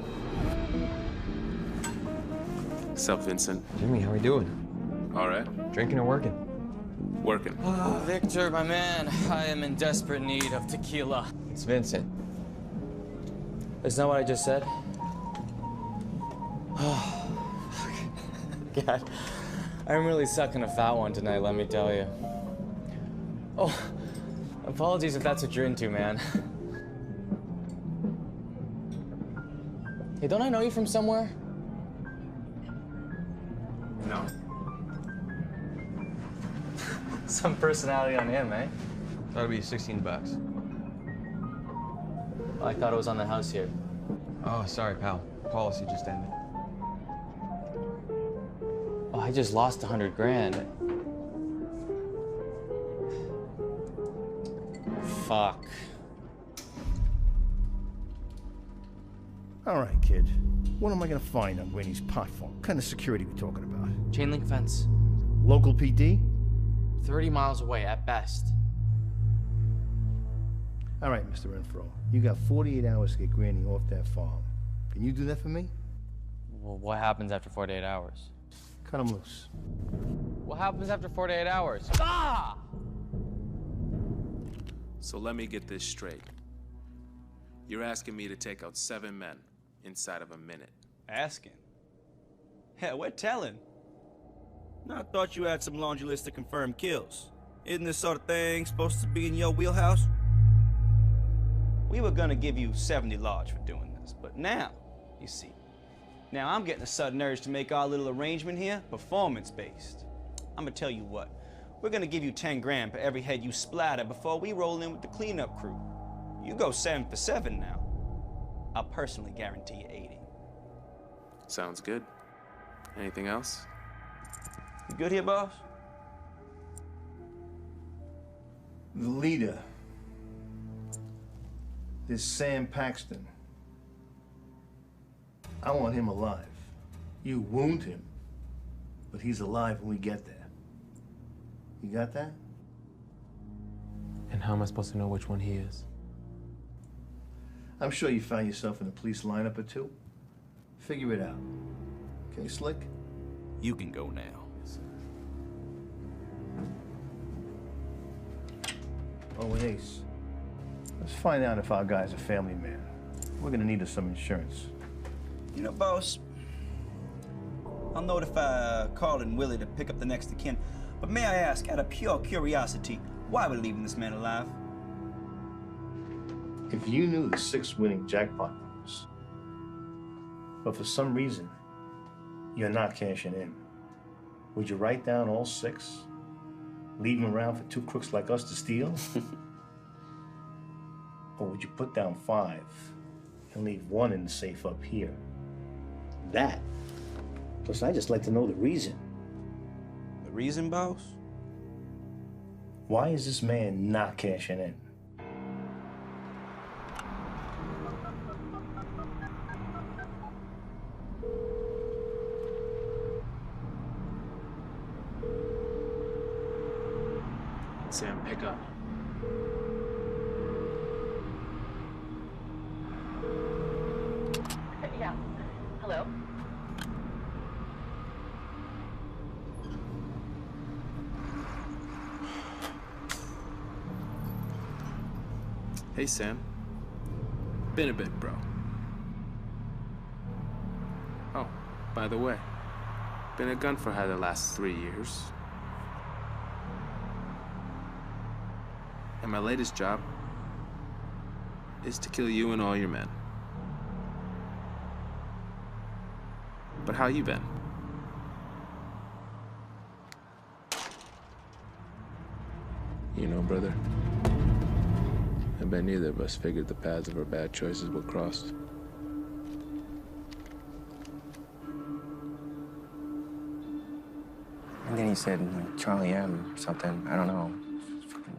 Sup, Vincent? Jimmy, how we doing? All right. Drinking or working? Working. Oh, Victor, my man, I am in desperate need of tequila. It's Vincent. Isn't that what I just said? Oh, God. I'm really sucking a fat one tonight, let me tell you. Oh, apologies if that's what you're into, man. Hey, don't I know you from somewhere? No. Some personality on him, eh? That'll be $16. Oh, I thought it was on the house here. Oh, sorry, pal. Policy just ended. Oh, I just lost 100 grand. Fuck. All right, kid. What am I gonna find on Granny's pot farm? What kind of security we talking about? Chain link fence. Local PD? 30 miles away at best. All right, Mr. Renfro. You got 48 hours to get Granny off that farm. Can you do that for me? Well, what happens after 48 hours? Cut him loose. What happens after 48 hours? Ah! So let me get this straight. You're asking me to take out 7 men inside of a minute. Asking? Hell, we're telling. No, I thought you had some laundry list of confirmed kills. Isn't this sort of thing supposed to be in your wheelhouse? We were gonna give you 70 large for doing this, but now, you see, now I'm getting a sudden urge to make our little arrangement here performance-based. I'm gonna tell you what, we're gonna give you 10 grand for every head you splatter before we roll in with the cleanup crew. You go 7 for 7 now. I'll personally guarantee you 80. Sounds good. Anything else? You good here, boss? The leader. This Sam Paxton. I want him alive. You wound him, but he's alive when we get there. You got that? And how am I supposed to know which one he is? I'm sure you found yourself in a police lineup or two. Figure it out. Okay, Slick? You can go now. Oh, and Ace. Let's find out if our guy's a family man. We're gonna need some insurance. You know, boss, I'll notify Carl and Willie to pick up the next of kin. But may I ask, out of pure curiosity, why we're leaving this man alive? If you knew the 6 winning jackpot numbers, but for some reason, you're not cashing in, would you write down all 6? Leave them around for 2 crooks like us to steal? Or would you put down 5 and leave 1 in the safe up here? That. Plus, I'd just like to know the reason. The reason, boss? Why is this man not cashing in? Sam, pick up. Yeah. Hello? Hey, Sam. Been a bit, bro. Oh, by the way, been a gun for hire the last 3 years. And my latest job is to kill you and all your men. But how you been? You know, brother, I bet neither of us figured the paths of our bad choices would cross. And then he said, like, Charlie M. something. I don't know.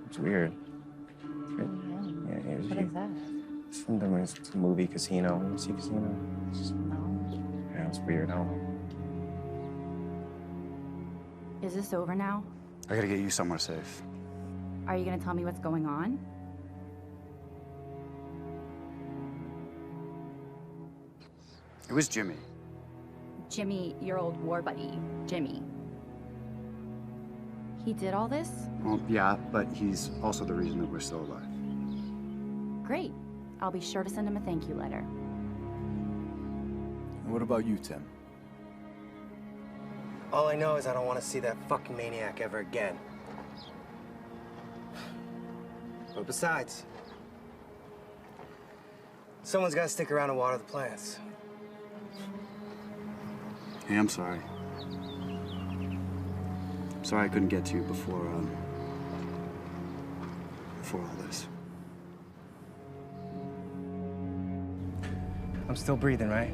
It's weird. Yeah, it was What is that? It's from the movie Casino. You see Casino? Yeah, it's weird. I don't know. Is this over now? I gotta get you somewhere safe. Are you gonna tell me what's going on? It was Jimmy. Jimmy, your old war buddy, Jimmy. He did all this? Well, yeah, but he's also the reason that we're still alive. Great. I'll be sure to send him a thank you letter. And what about you, Tim? All I know is I don't want to see that fucking maniac ever again. But besides, someone's got to stick around and water the plants. Hey, I'm sorry. I'm sorry I couldn't get to you before all this. I'm still breathing, right?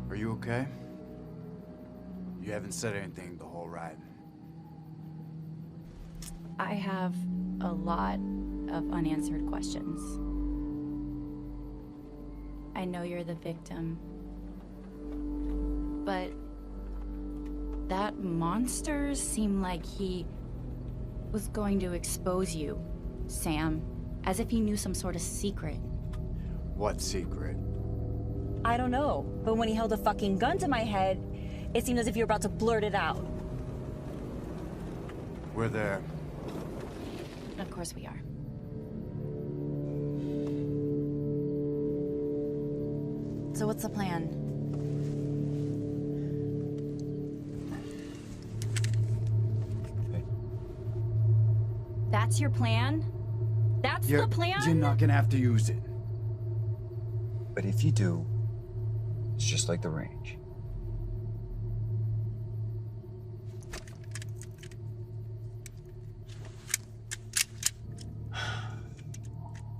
Are you okay? You haven't said anything the whole ride. I have a lot of unanswered questions. I know you're the victim, but that monster seemed like he was going to expose you, Sam, as if he knew some sort of secret. What secret? I don't know, but when he held a fucking gun to my head, it seemed as if you were about to blurt it out. We're there. Of course we are. So what's the plan? That's your plan? That's the plan? You're not gonna have to use it. But if you do, it's just like the range.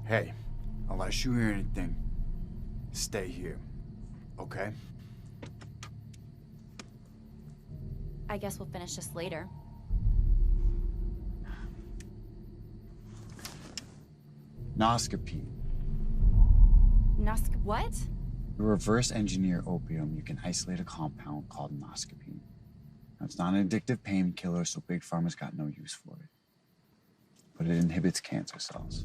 Hey, unless you hear anything, stay here, okay? I guess we'll finish this later. Noscapine. What? To reverse engineer opium, you can isolate a compound called noscapine. Now, it's not an addictive painkiller, so Big Pharma's got no use for it. But it inhibits cancer cells.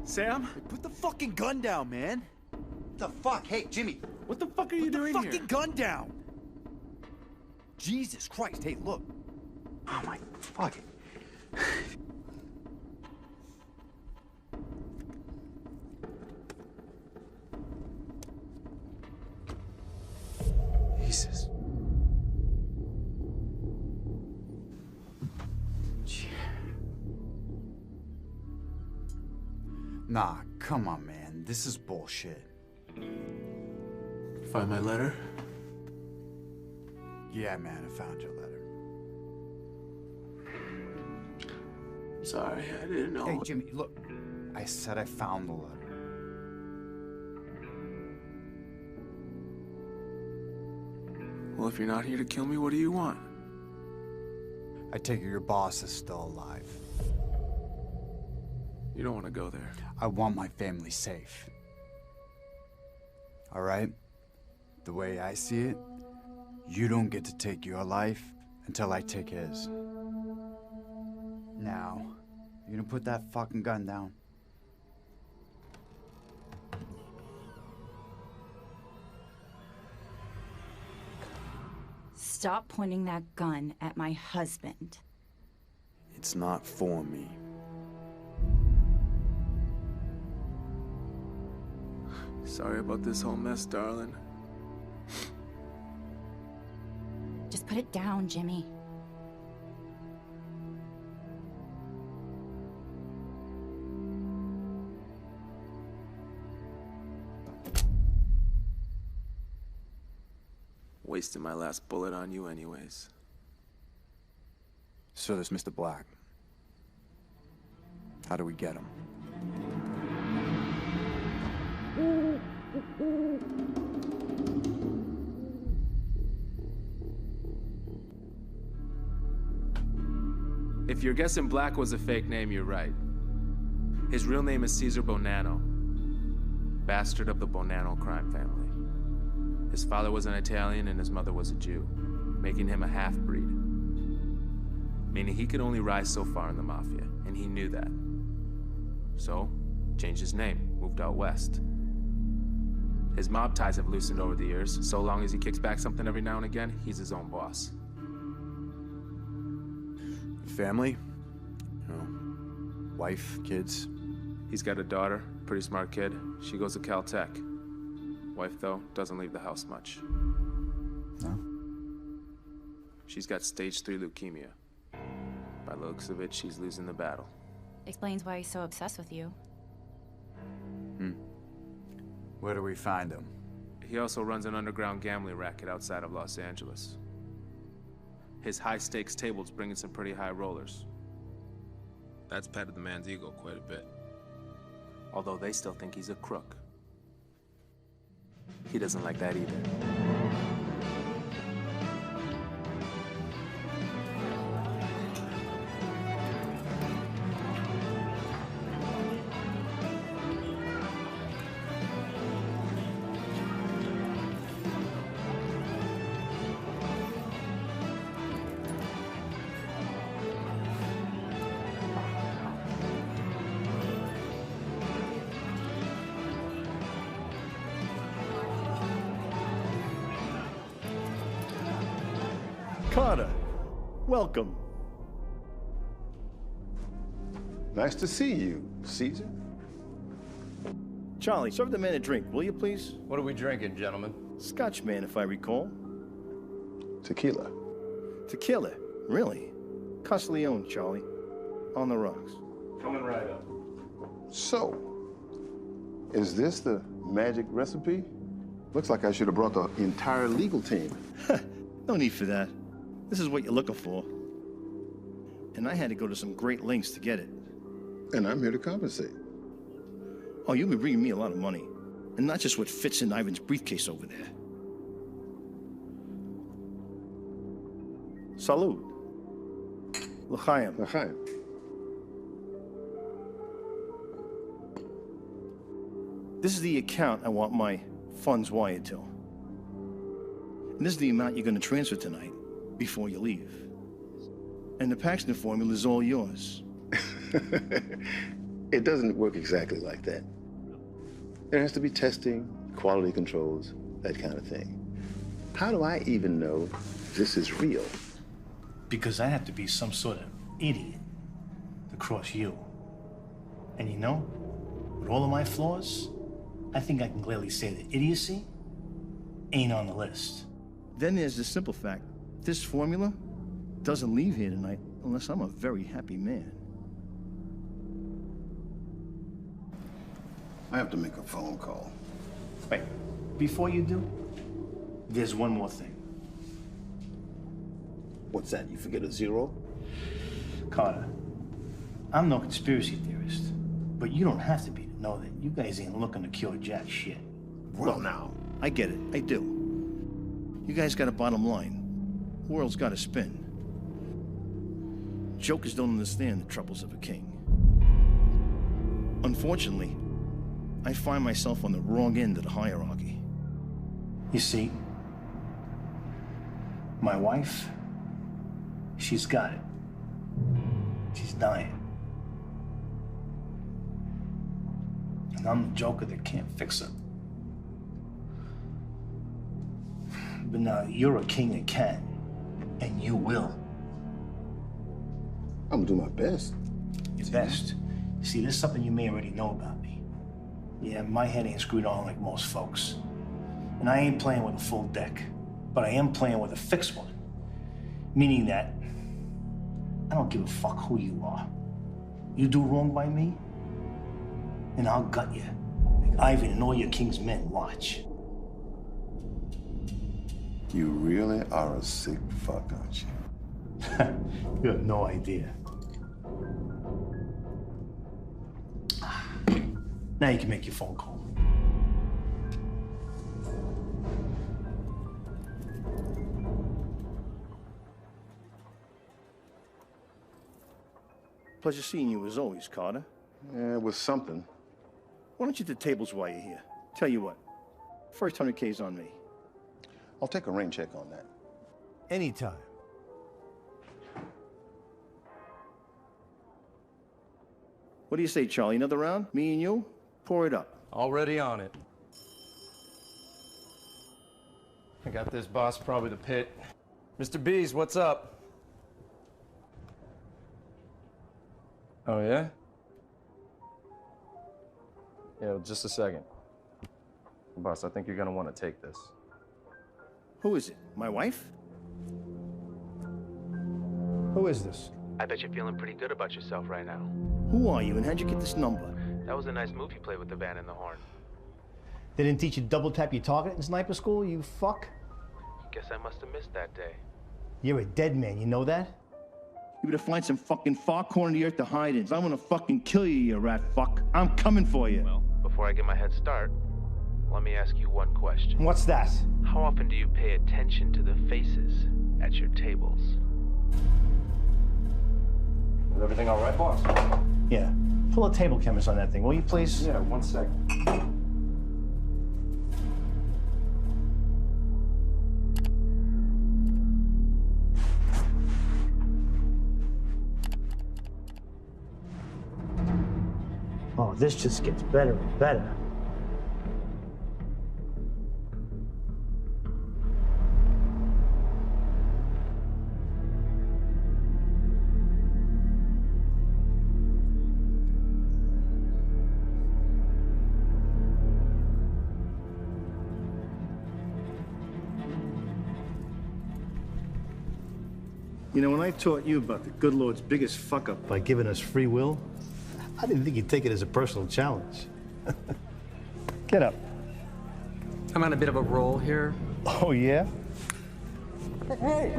Sam? Hey, put the fucking gun down, man. What the fuck? Hey, Jimmy. What the fuck are you doing here? Put the fucking gun down. Jesus Christ. Hey, look. Oh my fuck. Jesus. Nah, come on, man. This is bullshit. Find my letter? Yeah, man, I found your letter. Sorry, I didn't know. Hey, Jimmy, look. I said I found the letter. Well, if you're not here to kill me, what do you want? I take it your boss is still alive. You don't want to go there. I want my family safe. All right? The way I see it, you don't get to take your life until I take his. Now, you gonna put that fucking gun down? Stop pointing that gun at my husband. It's not for me. Sorry about this whole mess, darling. Just put it down, Jimmy. Wasting my last bullet on you anyways. So there's Mr. Black. How do we get him? If you're guessing Black was a fake name, you're right. His real name is Caesar Bonanno, bastard of the Bonanno crime family. His father was an Italian and his mother was a Jew, making him a half-breed. Meaning he could only rise so far in the mafia, and he knew that. So, changed his name, moved out west. His mob ties have loosened over the years. So long as he kicks back something every now and again, he's his own boss. Family? You know, wife, kids? He's got a daughter, pretty smart kid. She goes to Caltech. Wife, though, doesn't leave the house much. No? She's got stage 3 leukemia. By the looks of it, she's losing the battle. Explains why he's so obsessed with you. Where do we find him? He also runs an underground gambling racket outside of Los Angeles. His high-stakes tables bring in some pretty high rollers. That's petted the man's ego quite a bit. Although they still think he's a crook. He doesn't like that either. Carter, welcome. Nice to see you, Caesar. Charlie, serve the man a drink, will you please? What are we drinking, gentlemen? Scotch, man, if I recall. Tequila. Tequila? Really? Castiglione, Charlie. On the rocks. Coming right up. So, is this the magic recipe? Looks like I should have brought the entire legal team. No need for that. This is what you're looking for. And I had to go to some great lengths to get it. And I'm here to compensate. Oh, you'll be bringing me a lot of money. And not just what fits in Ivan's briefcase over there. Salud. L'chaim. L'chaim. This is the account I want my funds wired to. And this is the amount you're going to transfer tonight before you leave. And the Paxton formula is all yours. It doesn't work exactly like that. There has to be testing, quality controls, that kind of thing. How do I even know this is real? Because I have to be some sort of idiot to cross you. And you know, with all of my flaws, I think I can clearly say that idiocy ain't on the list. Then there's the simple fact. This formula doesn't leave here tonight unless I'm a very happy man. I have to make a phone call. Wait, before you do, there's one more thing. What's that? You forget a zero? Carter, I'm no conspiracy theorist, but you don't have to be to know that you guys ain't looking to cure jack shit. Well, now. I get it, I do. You guys got a bottom line. The world's got to spin. Jokers don't understand the troubles of a king. Unfortunately, I find myself on the wrong end of the hierarchy. You see, my wife, she's got it. She's dying. And I'm the joker that can't fix her. But now you're a king that can, and you will. I'm gonna do my best. Your best. See, there's something you may already know about me. Yeah, my head ain't screwed on like most folks. And I ain't playing with a full deck, but I am playing with a fixed one. Meaning that I don't give a fuck who you are. You do wrong by me, and I'll gut you. Like Ivan and all your king's men, watch. You really are a sick fuck, aren't you? You have no idea. Now you can make your phone call. Pleasure seeing you as always, Carter. Yeah, it was something. Why don't you do tables while you're here? Tell you what, first 100K's on me. I'll take a rain check on that. Anytime. What do you say, Charlie? Another round? Me and you? Pour it up. Already on it. I got this, boss. Probably the pit. Mr. Bees, what's up? Oh, yeah? Yeah, just a second. Boss, I think you're gonna want to take this. Who is it? My wife? Who is this? I bet you're feeling pretty good about yourself right now. Who are you and how'd you get this number? That was a nice move you played with the van and the horn. They didn't teach you to double tap your target in sniper school, you fuck? Guess I must have missed that day. You're a dead man, you know that? You better find some fucking far corner of the earth to hide in. I'm gonna fucking kill you, you rat fuck. I'm coming for you. Well, before I get my head start, let me ask you one question. What's that? How often do you pay attention to the faces at your tables? Is everything all right, boss? Yeah. Pull a table chemist on that thing, will you please? Yeah, 1 second. Oh, this just gets better and better. You know, when I taught you about the good Lord's biggest fuck-up by giving us free will, I didn't think you'd take it as a personal challenge. Get up. I'm on a bit of a roll here. Oh, yeah? Hey!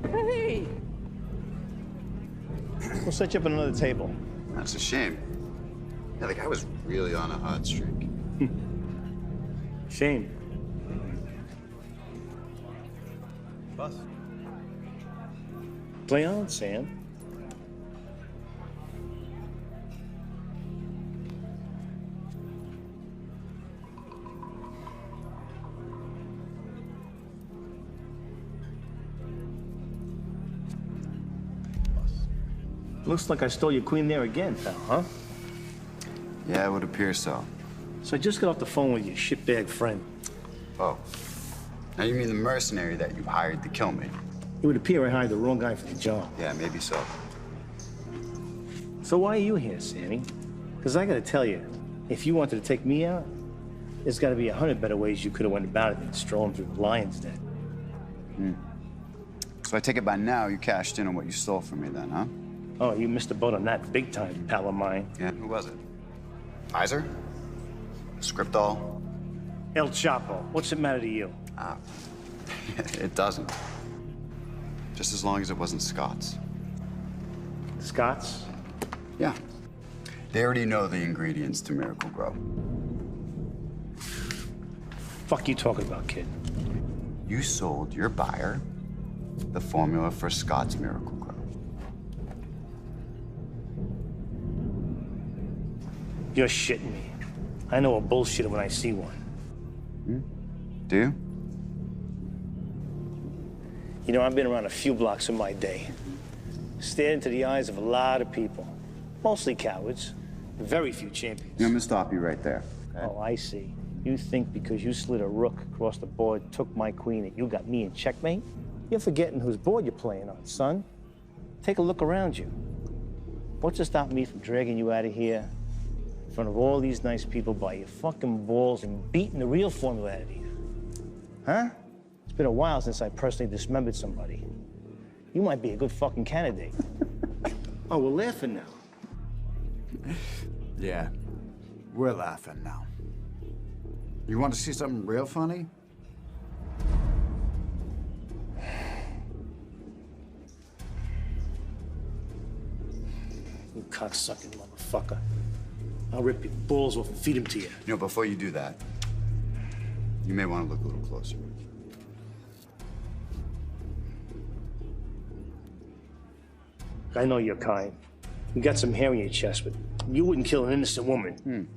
Hey! We'll set you up at another table. That's a shame. Yeah, the guy was really on a hot streak. Shame. Boss. Play on, Sam. Looks like I stole your queen there again, pal, huh? Yeah, it would appear so. So I just got off the phone with your shitbag friend. Oh. Now you mean the mercenary that you hired to kill me? It would appear I hired the wrong guy for the job. Yeah, maybe so. So why are you here, Sammy? Because I gotta tell you, if you wanted to take me out, there's gotta be 100 better ways you could have went about it than strolling through the lion's den. So I take it by now you cashed in on what you stole from me then, huh? Oh, you missed the boat on that big time, pal of mine. Yeah, who was it? Pfizer? Scriptol? El Chapo. What's it matter to you? It doesn't. Just as long as it wasn't Scott's. Scott's? Yeah. They already know the ingredients to Miracle Grow. Fuck you talking about, kid? You sold your buyer the formula for Scott's Miracle Grow. You're shitting me. I know a bullshitter when I see one. Do you? You know, I've been around a few blocks in my day. Stared into the eyes of a lot of people. Mostly cowards. Very few champions. I'm gonna stop you right there. Okay? Oh, I see. You think because you slid a rook across the board, took my queen, that you got me in checkmate? You're forgetting whose board you're playing on, son. Take a look around you. What's to stop me from dragging you out of here in front of all these nice people by your fucking balls and beating the real formula out of you? Huh? It's been a while since I personally dismembered somebody. You might be a good fucking candidate. Oh, we're laughing now. Yeah, we're laughing now. You want to see something real funny? You cocksucking motherfucker. I'll rip your balls off and feed them to you. You know, before you do that, you may want to look a little closer. I know you're kind. You got some hair in your chest, but you wouldn't kill an innocent woman.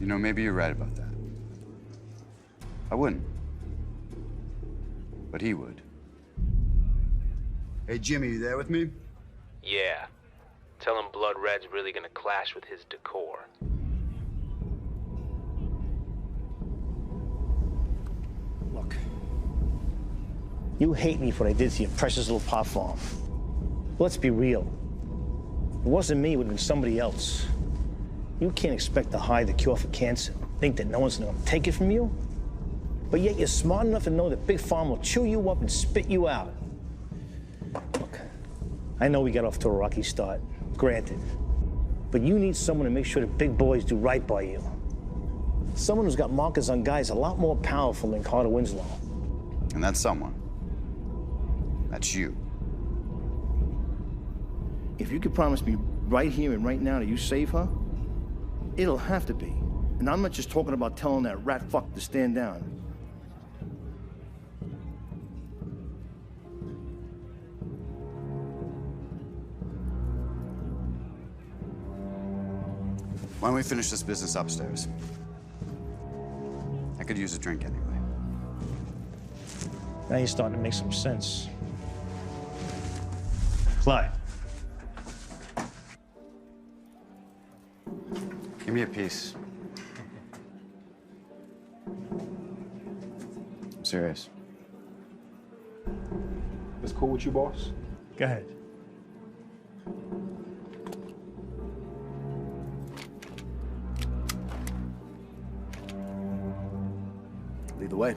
You know, maybe you're right about that. I wouldn't. But he would. Hey, Jimmy, you there with me? Yeah. Tell him Blood Red's really gonna clash with his decor. Look. You hate me for what I did to your precious little pot farm. Let's be real. It wasn't me, it would have been somebody else. You can't expect to hide the cure for cancer. Think that no one's gonna take it from you? But yet you're smart enough to know that Big Pharma will chew you up and spit you out. Look, I know we got off to a rocky start, granted. But you need someone to make sure the big boys do right by you. Someone who's got markers on guys a lot more powerful than Carter Winslow. And that's someone. That's you. If you could promise me right here and right now that you save her, it'll have to be. And I'm not just talking about telling that rat fuck to stand down. Why don't we finish this business upstairs? I could use a drink anyway. Now you're starting to make some sense. Clyde. Give me a piece. I'm serious. It's cool with you, boss? Go ahead. Lead the way.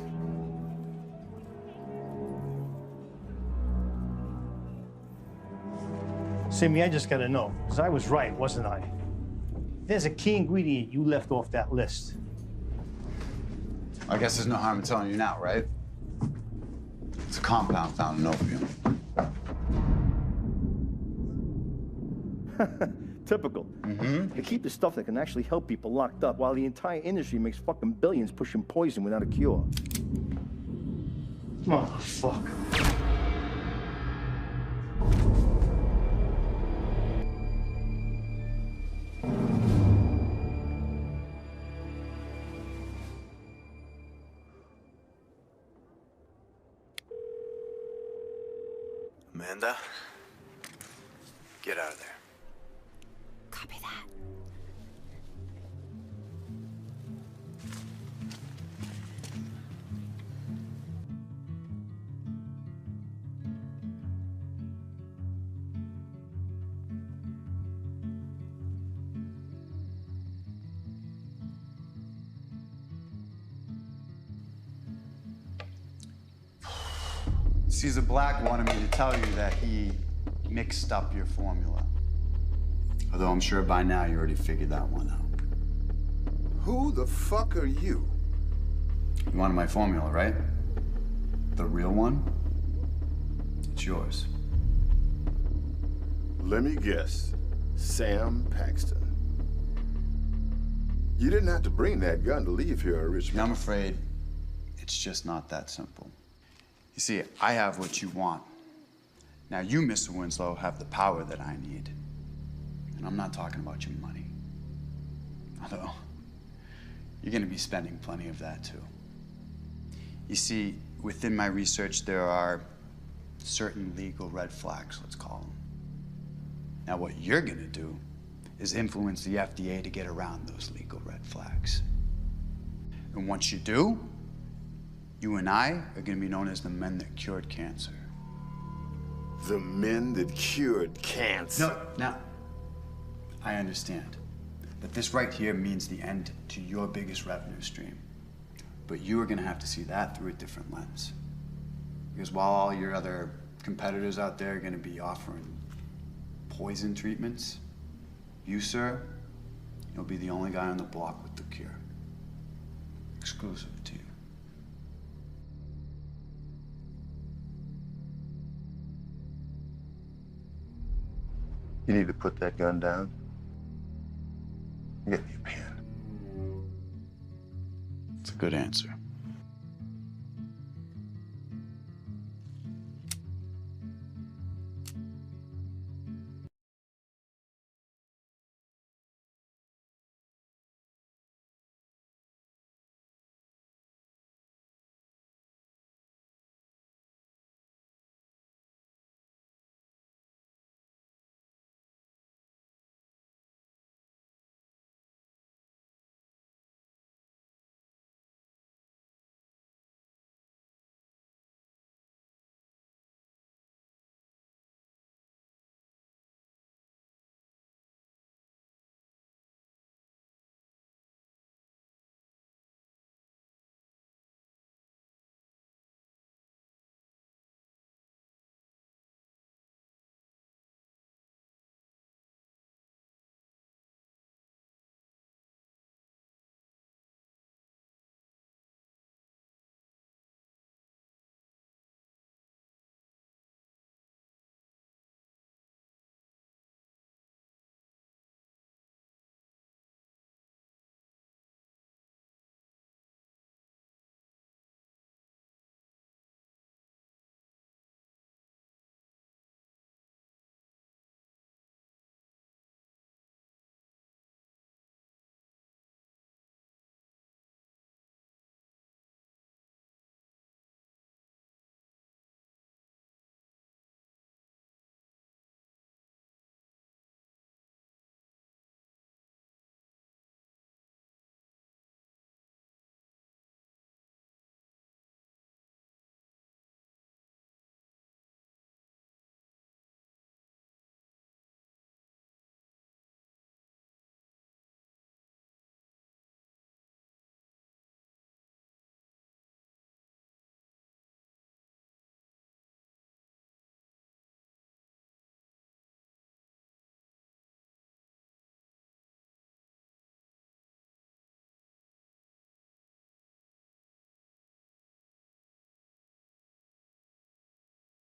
Sammy, I just gotta know, because I was right, wasn't I? There's a key ingredient you left off that list. I guess there's no harm in telling you now, right? It's a compound found in opium. Typical. They keep the stuff that can actually help people locked up while the entire industry makes fucking billions pushing poison without a cure. Motherfucker. Amanda? Get out of there. Copy that. Caesar Black wanted me to tell you that he mixed up your formula. Although I'm sure by now you already figured that one out. Who the fuck are you? You wanted my formula, right? The real one? It's yours. Let me guess. Sam Paxton. You didn't have to bring that gun to leave here, Richmond. I'm afraid it's just not that simple. You see, I have what you want. Now you, Mr. Winslow, have the power that I need. And I'm not talking about your money. Although, you're gonna be spending plenty of that too. You see, within my research, there are certain legal red flags, let's call them. Now, what you're gonna do is influence the FDA to get around those legal red flags. And once you do, you and I are gonna be known as the men that cured cancer. The men that cured cancer? No, now, I understand. But this right here means the end to your biggest revenue stream. But you are gonna have to see that through a different lens. Because while all your other competitors out there are gonna be offering poison treatments, you, sir, you'll be the only guy on the block with the cure. Exclusive to you. You need to put that gun down. Get me a pen. It's a good answer.